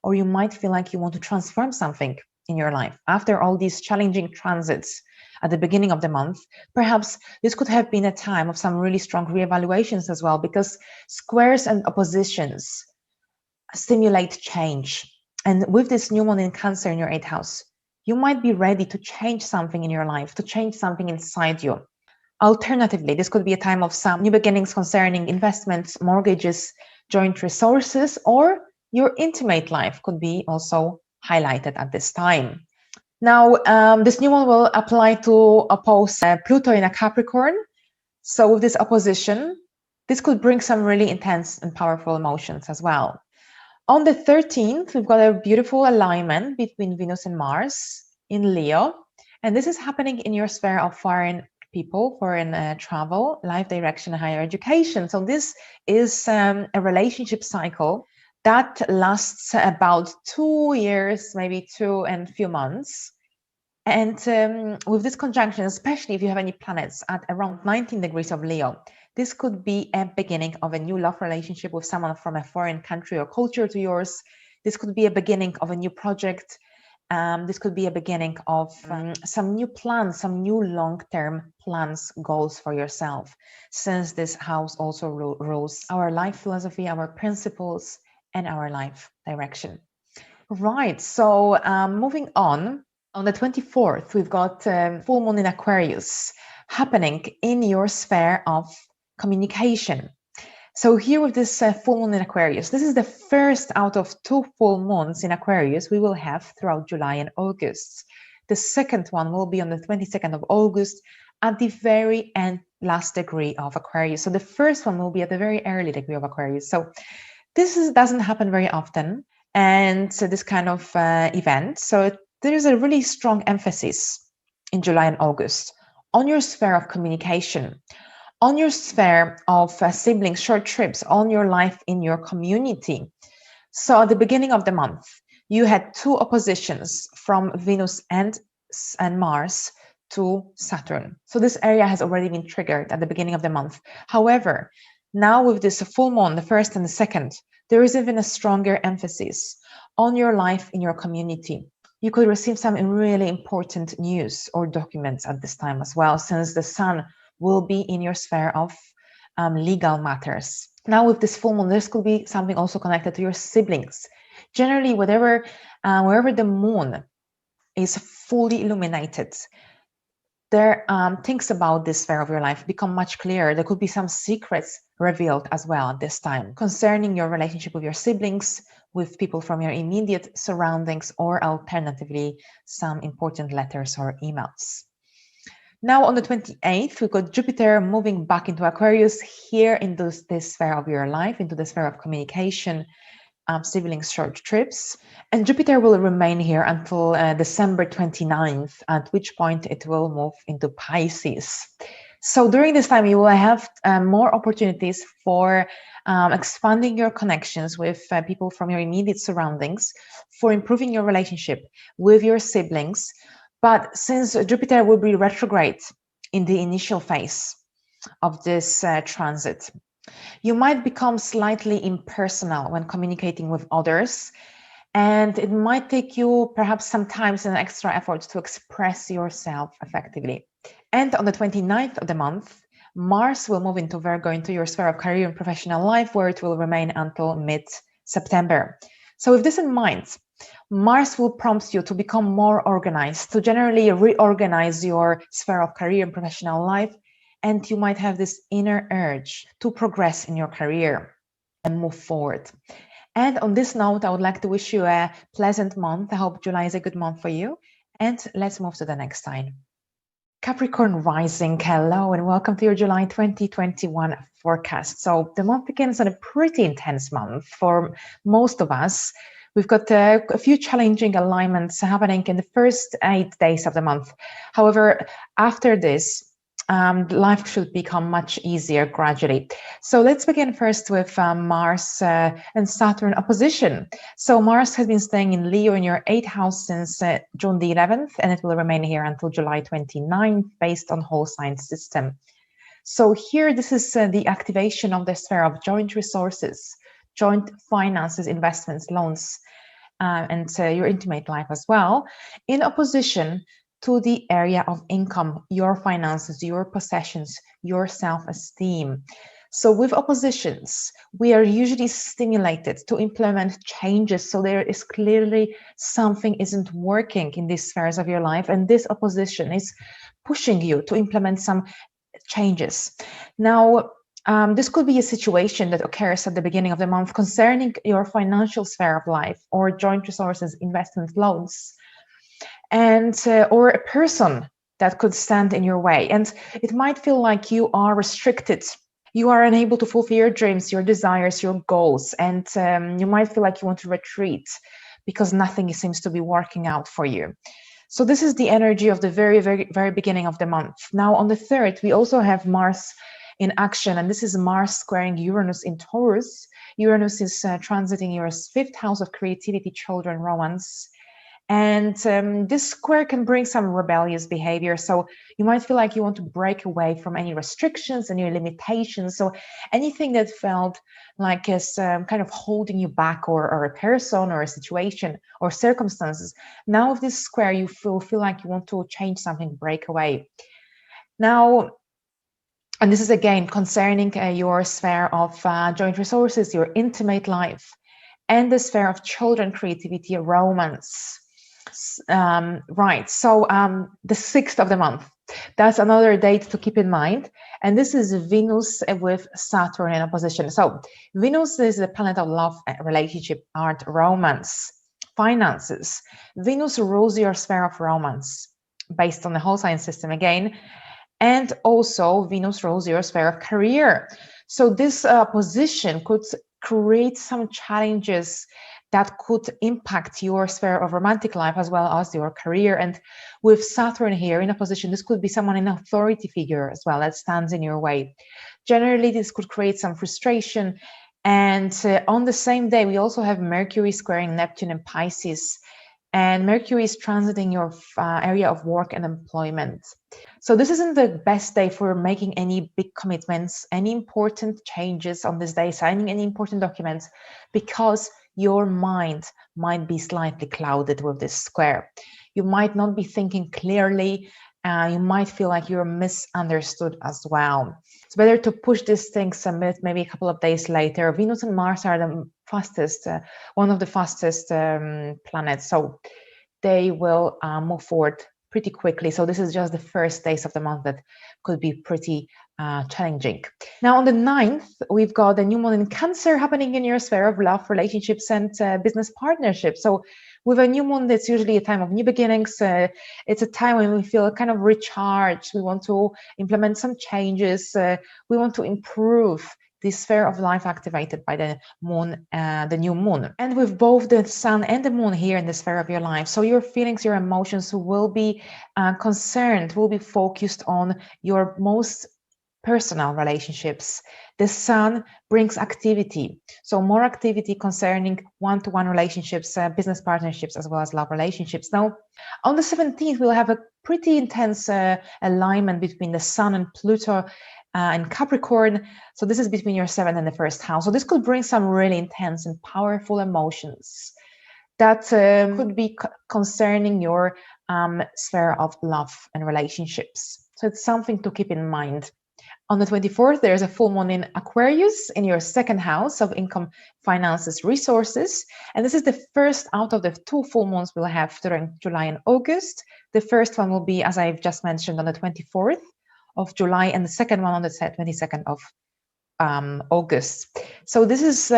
or you might feel like you want to transform something in your life after all these challenging transits at the beginning of the month. Perhaps this could have been a time of some really strong reevaluations as well, because squares and oppositions stimulate change. And with this new moon in Cancer in your 8th house, you might be ready to change something in your life, to change something inside you. Alternatively, this could be a time of some new beginnings concerning investments, mortgages, joint resources, or your intimate life could be also highlighted at this time. Now, this new one will apply to oppose Pluto in a Capricorn. So with this opposition, this could bring some really intense and powerful emotions as well. On the 13th, we've got a beautiful alignment between Venus and Mars in Leo. And this is happening in your sphere of foreign people, foreign travel, life direction, and higher education. So this is a relationship cycle that lasts about 2 years, maybe 2 and a few months. And with this conjunction, especially if you have any planets at around 19 degrees of Leo, this could be a beginning of a new love relationship with someone from a foreign country or culture to yours. This could be a beginning of a new project. This could be a beginning of some new plans, some new long-term plans, goals for yourself, since this house also rules our life philosophy, our principles, and our life direction. Right, so moving on the 24th, we've got full moon in Aquarius happening in your sphere of communication. So here with this full moon in Aquarius, this is the first out of 2 full moons in Aquarius we will have throughout July and August. The second one will be on the 22nd of August at the very end, last degree of Aquarius. So the first one will be at the very early degree of Aquarius. So this doesn't happen very often, and so this kind of event. So there is a really strong emphasis in July and August on your sphere of communication, on your sphere of siblings, short trips, on your life in your community. So at the beginning of the month, you had 2 oppositions from Venus and Mars to Saturn. So this area has already been triggered at the beginning of the month. However, now with this full moon, the first and the second, there is even a stronger emphasis on your life in your community. You could receive some really important news or documents at this time as well, since the sun will be in your sphere of legal matters. Now with this full moon, this could be something also connected to your siblings. Generally, wherever the moon is fully illuminated, there things about this sphere of your life become much clearer. There could be some secrets revealed as well at this time concerning your relationship with your siblings, with people from your immediate surroundings, or alternatively, some important letters or emails. Now on the 28th, we've got Jupiter moving back into Aquarius here into this sphere of your life, into the sphere of communication, siblings, short trips. And Jupiter will remain here until December 29th, at which point it will move into Pisces. So during this time, you will have more opportunities for expanding your connections with people from your immediate surroundings, for improving your relationship with your siblings. But since Jupiter will be retrograde in the initial phase of this transit, you might become slightly impersonal when communicating with others, and it might take you perhaps sometimes an extra effort to express yourself effectively. And on the 29th of the month, Mars will move into Virgo, into your sphere of career and professional life, where it will remain until mid-September. So with this in mind, Mars will prompt you to become more organized, to generally reorganize your sphere of career and professional life, and you might have this inner urge to progress in your career and move forward. And on this note, I would like to wish you a pleasant month. I hope July is a good month for you. And let's move to the next sign. Capricorn rising, hello and welcome to your July 2021 forecast. So the month begins on a pretty intense month for most of us. We've got a few challenging alignments happening in the first 8 days of the month. However, after this, life should become much easier gradually. So let's begin first with Mars and Saturn opposition. So Mars has been staying in Leo in your 8th house since June the 11th, and it will remain here until July 29th based on whole sign system. So here, this is the activation of the sphere of joint resources, joint finances, investments, loans, and your intimate life as well, in opposition to the area of income, your finances, your possessions, your self-esteem. So with oppositions, we are usually stimulated to implement changes. So there is clearly something isn't working in these spheres of your life, and this opposition is pushing you to implement some changes. Now, this could be a situation that occurs at the beginning of the month concerning your financial sphere of life, or joint resources, investment, loans, and or a person that could stand in your way. And it might feel like you are restricted. You are unable to fulfill your dreams, your desires, your goals, and you might feel like you want to retreat because nothing seems to be working out for you. So this is the energy of the very beginning of the month. Now on the 3rd, we also have Mars in action, and this is Mars squaring Uranus in Taurus. Uranus is transiting your 5th house of creativity, children, romance. And this square can bring some rebellious behavior. So you might feel like you want to break away from any restrictions, any limitations. So anything that felt like is kind of holding you back, or a person or a situation or circumstances. Now with this square, you feel like you want to change something, break away. Now, and this is again concerning your sphere of joint resources, your intimate life, and the sphere of children, creativity, romance. Right, so the 6th of the month, that's another date to keep in mind, and this is Venus with Saturn in opposition. So Venus is the planet of love, relationship, art, romance, finances. Venus rules your sphere of romance based on the whole sign system again, and also Venus rules your sphere of career. So this position could create some challenges that could impact your sphere of romantic life as well as your career. And with Saturn here in opposition, this could be someone, an authority figure as well, that stands in your way. Generally, this could create some frustration. And on the same day, we also have Mercury squaring Neptune in Pisces. And Mercury is transiting your area of work and employment. So this isn't the best day for making any big commitments, any important changes on this day, signing any important documents, because your mind might be slightly clouded with this square. You might not be thinking clearly. You might feel like you're misunderstood as well. It's better to push these things a bit, maybe a couple of days later. Venus and Mars are the fastest, one of the fastest planets. So they will move forward pretty quickly. So this is just the first days of the month that could be pretty challenging. Now on the 9th, we've got a new moon in Cancer happening in your sphere of love, relationships, and business partnerships. So with a new moon, it's usually a time of new beginnings. It's a time when we feel kind of recharged. We want to implement some changes. We want to improve the sphere of life activated by the moon, the new moon. And with both the sun and the moon here in the sphere of your life, so your feelings, your emotions will be concerned, will be focused on your most personal relationships. The sun brings activity, so more activity concerning one-to-one relationships, business partnerships, as well as love relationships. Now, on the 17th, we'll have a pretty intense alignment between the sun and Pluto and Capricorn. So this is between your 7th and the 1st house. So this could bring some really intense and powerful emotions that could be concerning your sphere of love and relationships. So it's something to keep in mind. On the 24th, there's a full moon in Aquarius in your 2nd house of income, finances, resources. And this is the first out of the 2 full moons we'll have during July and August. The first one will be, as I've just mentioned, on the 24th of July, and the second one on the 22nd of August. So this is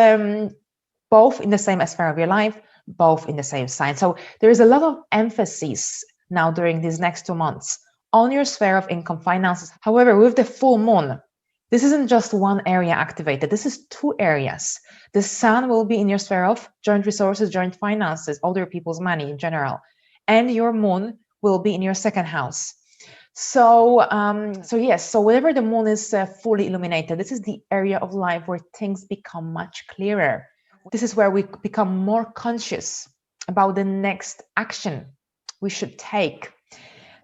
both in the same sphere of your life, both in the same sign. So there is a lot of emphasis now during these next 2 months on your sphere of income, finances. However, with the full moon, this isn't just one area activated. This is 2 areas. The sun will be in your sphere of joint resources, joint finances, older people's money in general. And your moon will be in your 2nd house. So yes, so whenever the moon is fully illuminated, this is the area of life where things become much clearer. This is where we become more conscious about the next action we should take.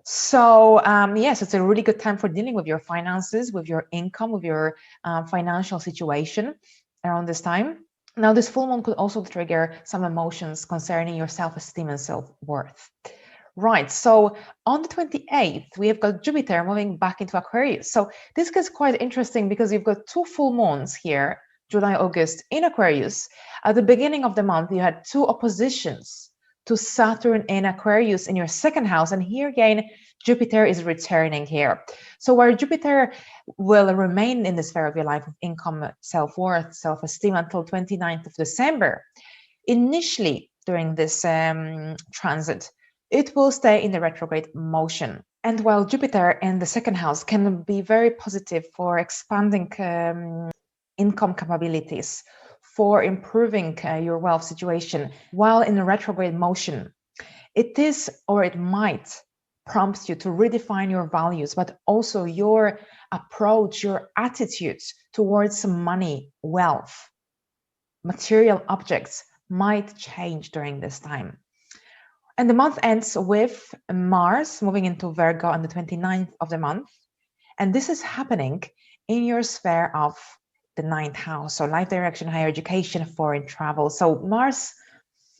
So yes, it's a really good time for dealing with your finances, with your income, with your financial situation around this time. Now, this full moon could also trigger some emotions concerning your self-esteem and self-worth. Right, so on the 28th, we have got Jupiter moving back into Aquarius. So this gets quite interesting because you've got 2 full moons here, July, August, in Aquarius. At the beginning of the month, you had 2 oppositions to Saturn in Aquarius in your 2nd house. And here again, Jupiter is returning here. So where Jupiter will remain in the sphere of your life of income, self-worth, self-esteem until 29th of December, initially during this transit, it will stay in the retrograde motion. And while Jupiter in the 2nd house can be very positive for expanding income capabilities, for improving your wealth situation, while in a retrograde motion, it is, or it might prompt you to redefine your values, but also your approach, your attitudes towards money, wealth, material objects might change during this time. And the month ends with Mars moving into Virgo on the 29th of the month. And this is happening in your sphere of the 9th house, so life direction, higher education, foreign travel. So Mars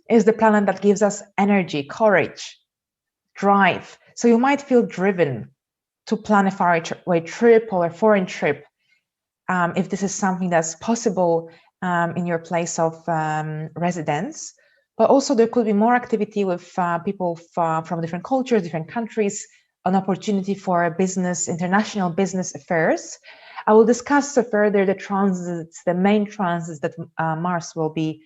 is the planet that gives us energy, courage, drive. So you might feel driven to plan a faraway trip or a foreign trip, if this is something that's possible in your place of residence. But also there could be more activity with people from different cultures, different countries, an opportunity for a business, international business affairs. I will discuss further the transits, the main transits that Mars will be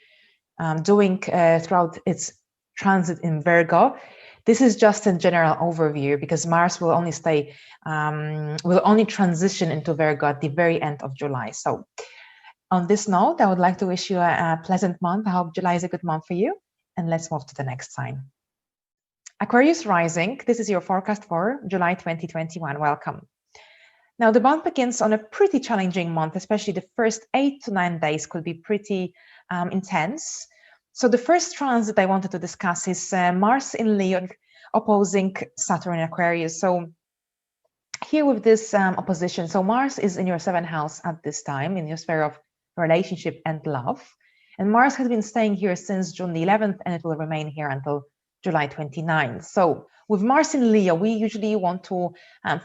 doing throughout its transit in Virgo. This is just a general overview because Mars will only stay, will only transition into Virgo at the very end of July. So on this note, I would like to wish you a pleasant month. I hope July is a good month for you. And let's move to the next sign. Aquarius rising, this is your forecast for July 2021. Welcome. Now, the month begins on a pretty challenging month, especially the first 8 to 9 days could be pretty intense. So the first transit I wanted to discuss is Mars in Leo opposing Saturn in Aquarius. So here with this opposition, so Mars is in your 7th house at this time, in your sphere of relationship and love. And Mars has been staying here since June the 11th, and it will remain here until July 29th. So with Mars in Leo, we usually want to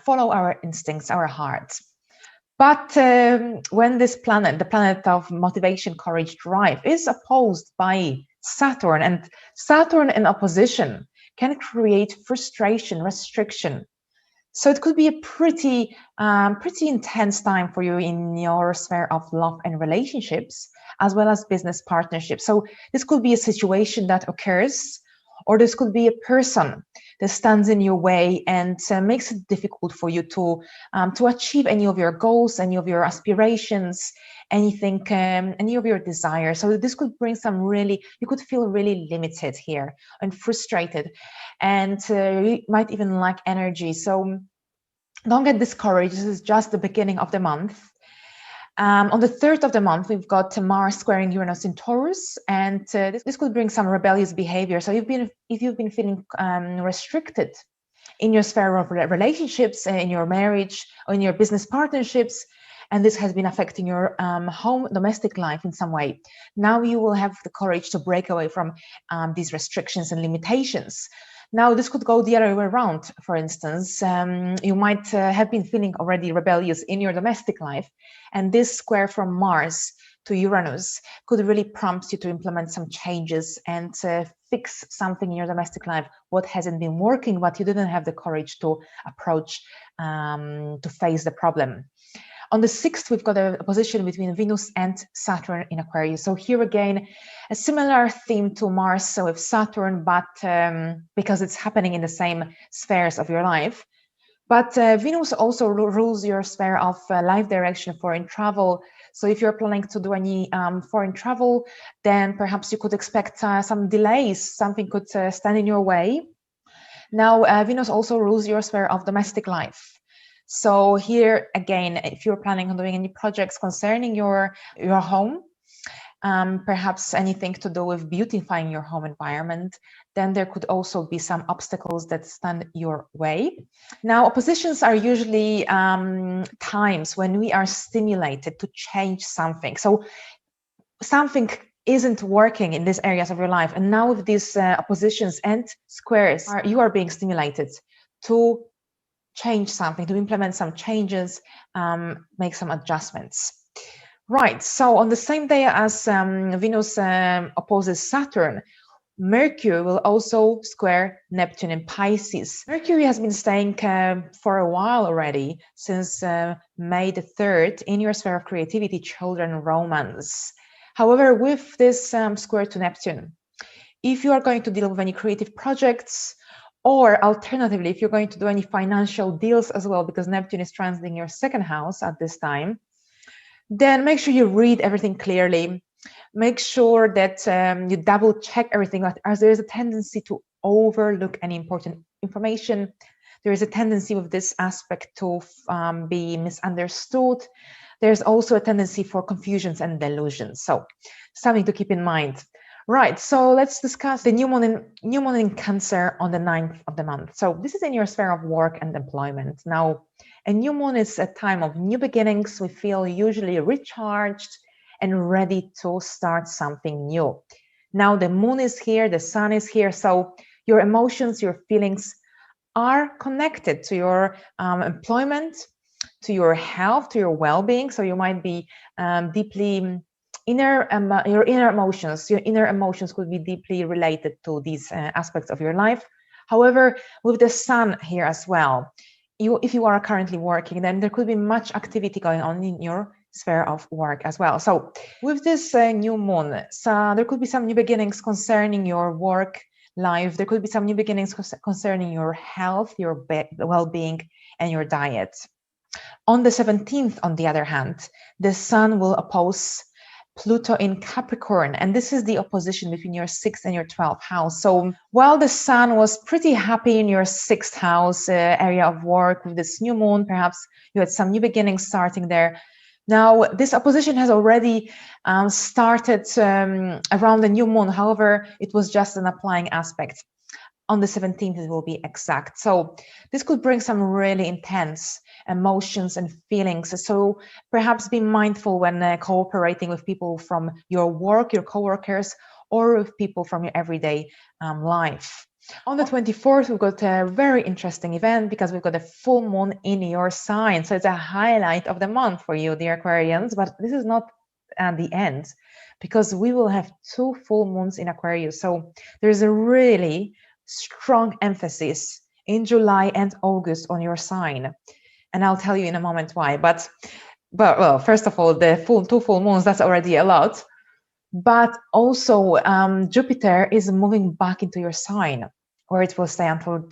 follow our instincts, our hearts. But when this planet, the planet of motivation, courage, drive, is opposed by Saturn, and Saturn in opposition can create frustration, restriction. So it could be a pretty intense time for you in your sphere of love and relationships, as well as business partnerships. So this could be a situation that occurs, or this could be a person that stands in your way and makes it difficult for you to achieve any of your goals, any of your aspirations, anything, any of your desires. So this could bring some you could feel really limited here and frustrated, and you might even lack energy. So don't get discouraged. This is just the beginning of the month. On the 3rd of the month, we've got Mars squaring Uranus in Taurus, and this could bring some rebellious behavior. So if you've been feeling restricted in your sphere of relationships, in your marriage, or in your business partnerships, and this has been affecting your home domestic life in some way, now you will have the courage to break away from these restrictions and limitations. Now, this could go the other way around. For instance, you might have been feeling already rebellious in your domestic life, and this square from Mars to Uranus could really prompt you to implement some changes and fix something in your domestic life, what hasn't been working, but you didn't have the courage to approach, to face the problem. On the 6th, we've got a position between Venus and Saturn in Aquarius. So here again, a similar theme to Mars, so with Saturn, but because it's happening in the same spheres of your life. But Venus also rules your sphere of life direction, foreign travel. So if you're planning to do any foreign travel, then perhaps you could expect some delays. Something could stand in your way. Now, Venus also rules your sphere of domestic life. So here again, if you're planning on doing any projects concerning your home, perhaps anything to do with beautifying your home environment, then there could also be some obstacles that stand your way. Now, oppositions are usually times when we are stimulated to change something. So something isn't working in these areas of your life, and now with these oppositions and squares, you are being stimulated to change something, to implement some changes, make some adjustments. Right, so on the same day as Venus opposes Saturn, Mercury will also square Neptune in Pisces. Mercury has been staying for a while already, since May the 3rd, in your sphere of creativity, children, romance. However, with this square to Neptune, if you are going to deal with any creative projects, or alternatively, if you're going to do any financial deals as well, because Neptune is transiting your 2nd house at this time, then make sure you read everything clearly. Make sure that you double check everything, as there is a tendency to overlook any important information. There is a tendency with this aspect to be misunderstood. There's also a tendency for confusions and delusions. So something to keep in mind. Right, so let's discuss the new moon in Cancer on the 9th of the month. So this is in your sphere of work and employment. Now, a new moon is a time of new beginnings. We feel usually recharged and ready to start something new. Now, the moon is here, the sun is here, so your emotions, your feelings are connected to your employment, to your health, to your well-being. So you might be deeply your inner emotions could be deeply related to these aspects of your life. However, with the sun here as well, if you are currently working, then there could be much activity going on in your sphere of work as well. So with this new moon, so there could be some new beginnings concerning your work life. There could be some new beginnings concerning your health, your well-being, and your diet. On the 17th, on the other hand, the sun will oppose Pluto in Capricorn, and this is the opposition between your 6th and your 12th house. So while the sun was pretty happy in your 6th house area of work with this new moon, perhaps you had some new beginnings starting there. Now, this opposition has already started around the new moon. However, it was just an applying aspect. On the 17th, it will be exact. So this could bring some really intense emotions and feelings. So perhaps be mindful when cooperating with people from your work, your coworkers, or with people from your everyday life. On the 24th, we've got a very interesting event because we've got a full moon in your sign. So it's a highlight of the month for you, dear Aquarians, but this is not the end, because we will have 2 full moons in Aquarius. So there's a really strong emphasis in July and August on your sign, and I'll tell you in a moment why. But well, first of all, the 2 full moons, that's already a lot. But also Jupiter is moving back into your sign. where it will stay until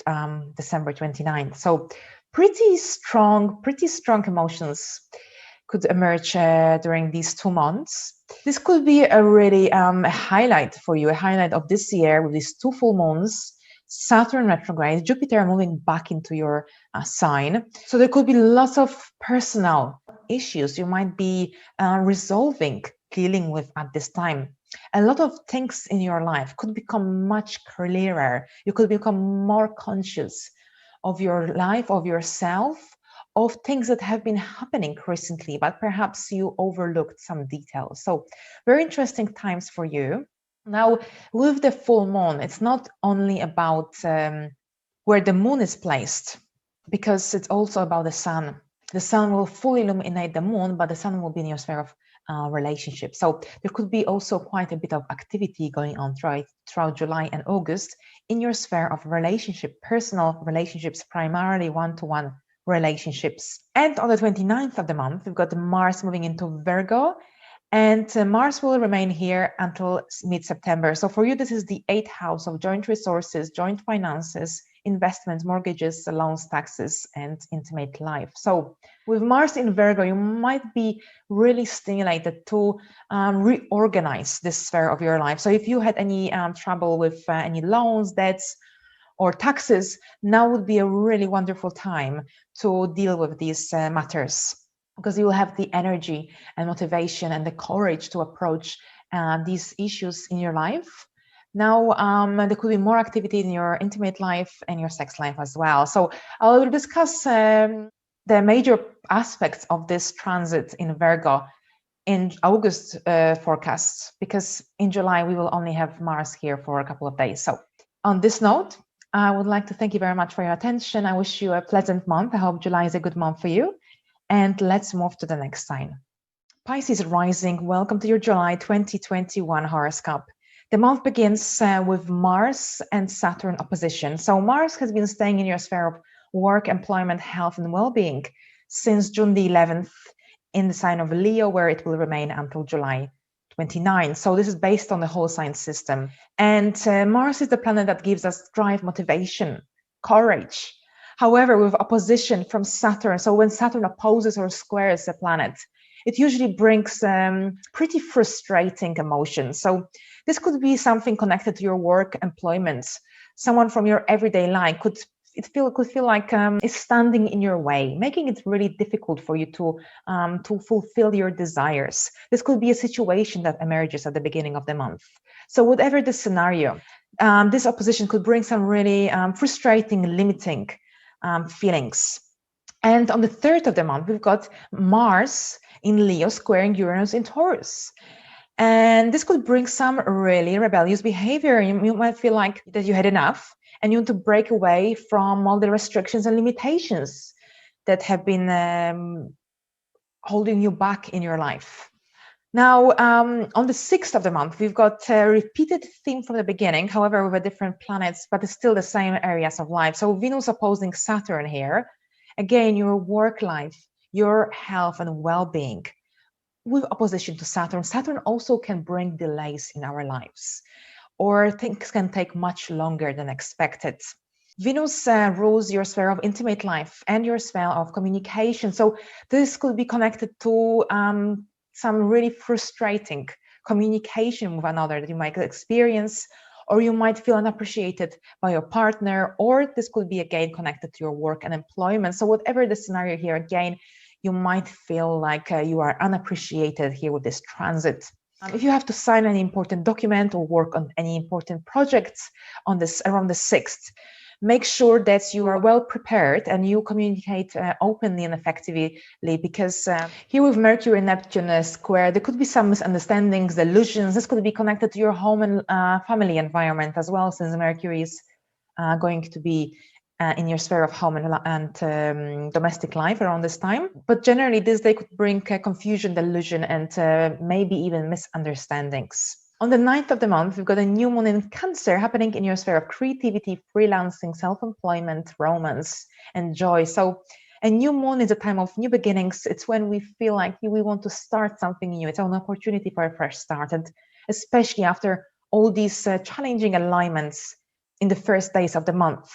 December 29th. So pretty strong emotions could emerge during these 2 months. This could be a really a highlight for you, a highlight of this year with these 2 full moons, Saturn retrograde, Jupiter moving back into your sign. So there could be lots of personal issues you might be resolving, dealing with at this time. A lot of things in your life could become much clearer. You could become more conscious of your life, of yourself, of things that have been happening recently, but perhaps you overlooked some details. So very interesting times for you. Now, with the full moon, it's not only about where the moon is placed, because it's also about the sun. The sun will fully illuminate the moon, but the sun will be in your sphere of relationship. So there could be also quite a bit of activity going on throughout July and August in your sphere of relationship, personal relationships, primarily one-to-one relationships. And on the 29th of the month, we've got Mars moving into Virgo, and Mars will remain here until mid-September. So for you, this is the 8th house of joint resources, joint finances, investments, mortgages, loans, taxes, and intimate life. So with Mars in Virgo, you might be really stimulated to reorganize this sphere of your life. So if you had any trouble with any loans, debts, or taxes, now would be a really wonderful time to deal with these matters, because you will have the energy and motivation and the courage to approach these issues in your life. Now, there could be more activity in your intimate life and your sex life as well. So I will discuss the major aspects of this transit in Virgo in August forecasts, because in July we will only have Mars here for a couple of days. So on this note, I would like to thank you very much for your attention. I wish you a pleasant month. I hope July is a good month for you. And let's move to the next sign. Pisces rising, welcome to your July 2021 horoscope. The month begins with Mars and Saturn opposition. So Mars has been staying in your sphere of work, employment, health, and well-being since June the 11th in the sign of Leo, where it will remain until July 29. So this is based on the whole sign system. And Mars is the planet that gives us drive, motivation, courage. However, with opposition from Saturn, so when Saturn opposes or squares a planet, it usually brings pretty frustrating emotions. So this could be something connected to your work, employment. Someone from your everyday life could feel like it's standing in your way, making it really difficult for you to fulfill your desires. This could be a situation that emerges at the beginning of the month. So whatever the scenario, this opposition could bring some really frustrating, limiting feelings. And on the 3rd of the month, we've got Mars in Leo squaring Uranus in Taurus. And this could bring some really rebellious behavior. You might feel like that you had enough and you want to break away from all the restrictions and limitations that have been holding you back in your life. Now, on the 6th of the month, we've got a repeated theme from the beginning, however, with different planets, but it's still the same areas of life. So Venus opposing Saturn here. Again, your work life, your health and well-being. With opposition to Saturn, Saturn also can bring delays in our lives, or things can take much longer than expected. Venus rules your sphere of intimate life and your sphere of communication. So this could be connected to some really frustrating communication with another that you might experience, or you might feel unappreciated by your partner, or this could be again connected to your work and employment. So whatever the scenario here, again, you might feel like you are unappreciated here with this transit. If you have to sign any important document or work on any important projects on this around the 6th, make sure that you are well prepared and you communicate openly and effectively, because here with Mercury and Neptune square, there could be some misunderstandings, delusions. This could be connected to your home and family environment as well, since Mercury is going to be in your sphere of home and domestic life around this time. But generally, this day could bring confusion, delusion, and maybe even misunderstandings. On the 9th of the month, we've got a new moon in Cancer happening in your sphere of creativity, freelancing, self-employment, romance, and joy. So a new moon is a time of new beginnings. It's when we feel like we want to start something new. It's an opportunity for a fresh start. And especially after all these challenging alignments in the first days of the month.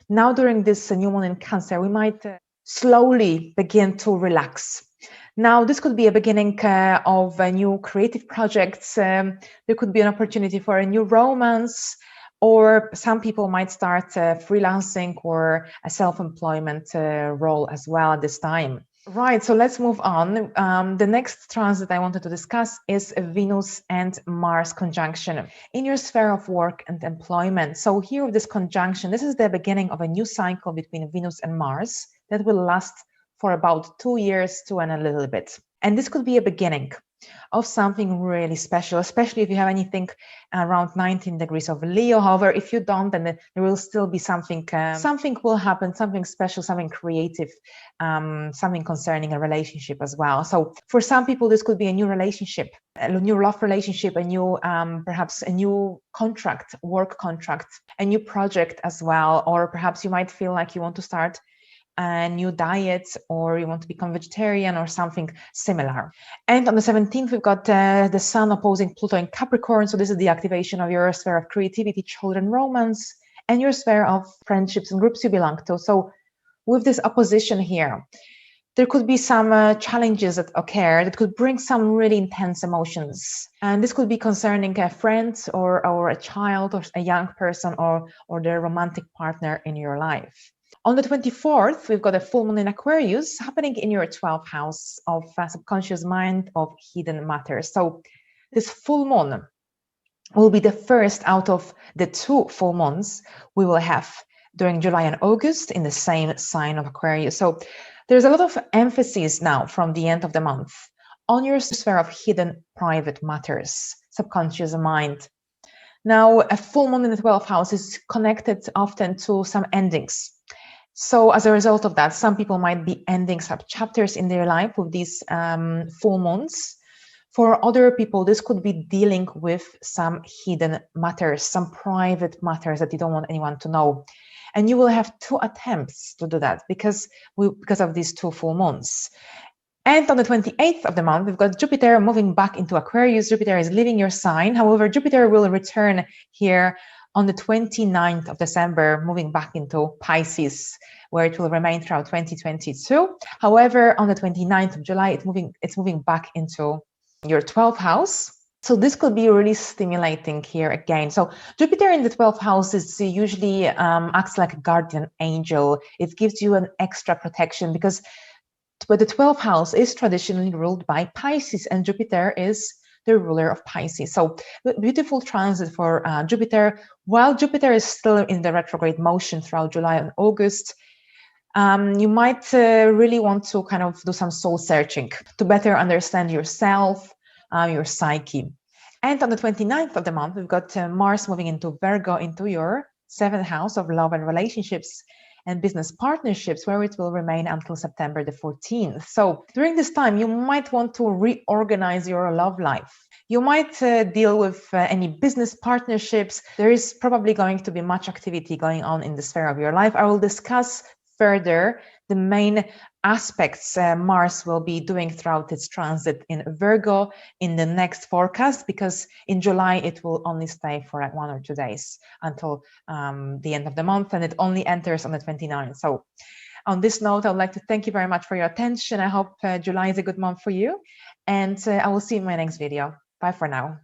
Now, during this new moon in Cancer, we might slowly begin to relax. Now, this could be a beginning of a new creative projects. There could be an opportunity for a new romance, or some people might start freelancing or a self-employment role as well at this time. Right, so let's move on. The next transit I wanted to discuss is Venus and Mars conjunction in your sphere of work and employment. So here with this conjunction, this is the beginning of a new cycle between Venus and Mars that will last for about 2 years to and a little bit. And this could be a beginning of something really special, especially if you have anything around 19 degrees of Leo. However, if you don't, then there will still be something, something will happen, something special, something creative, something concerning a relationship as well. So for some people, this could be a new relationship, a new love relationship, a new, perhaps a new contract, work contract, a new project as well. Or perhaps you might feel like you want to start a new diet, or you want to become vegetarian or something similar. And on the 17th, we've got the Sun opposing Pluto in Capricorn. So this is the activation of your sphere of creativity, children, romance, and your sphere of friendships and groups you belong to. So with this opposition here, there could be some challenges that occur that could bring some really intense emotions. And this could be concerning a friend or a child or a young person or their romantic partner in your life. On the 24th, we've got a full moon in Aquarius happening in your 12th house of subconscious mind, of hidden matters. So this full moon will be the first out of the 2 full moons we will have during July and August in the same sign of Aquarius. So there's a lot of emphasis now from the end of the month on your sphere of hidden private matters, subconscious mind. Now, a full moon in the 12th house is connected often to some endings. So as a result of that, some people might be ending some chapters in their life with these full moons. For other people, this could be dealing with some hidden matters, some private matters that you don't want anyone to know. And you will have 2 attempts to do that because of these 2 full moons. And on the 28th of the month, we've got Jupiter moving back into Aquarius. Jupiter is leaving your sign. However, Jupiter will return here on the 29th of December, moving back into Pisces, where it will remain throughout 2022. However, on the 29th of July, it's moving back into your 12th house. So this could be really stimulating here again. So Jupiter in the 12th house is usually acts like a guardian angel. It gives you an extra protection because the 12th house is traditionally ruled by Pisces, and Jupiter is the ruler of Pisces. So beautiful transit for Jupiter. While Jupiter is still in the retrograde motion throughout July and August, you might really want to kind of do some soul searching to better understand yourself, your psyche. And on the 29th of the month, we've got Mars moving into Virgo, into your 7th house of love and relationships and business partnerships, where it will remain until September the 14th. So during this time, you might want to reorganize your love life. You might deal with any business partnerships. There is probably going to be much activity going on in the sphere of your life. I will discuss further the main aspects Mars will be doing throughout its transit in Virgo in the next forecast, because in July it will only stay for like 1 or 2 days until the end of the month, and it only enters on the 29th. So on this note, I would like to thank you very much for your attention. I hope July is a good month for you, and I will see you in my next video. Bye for now.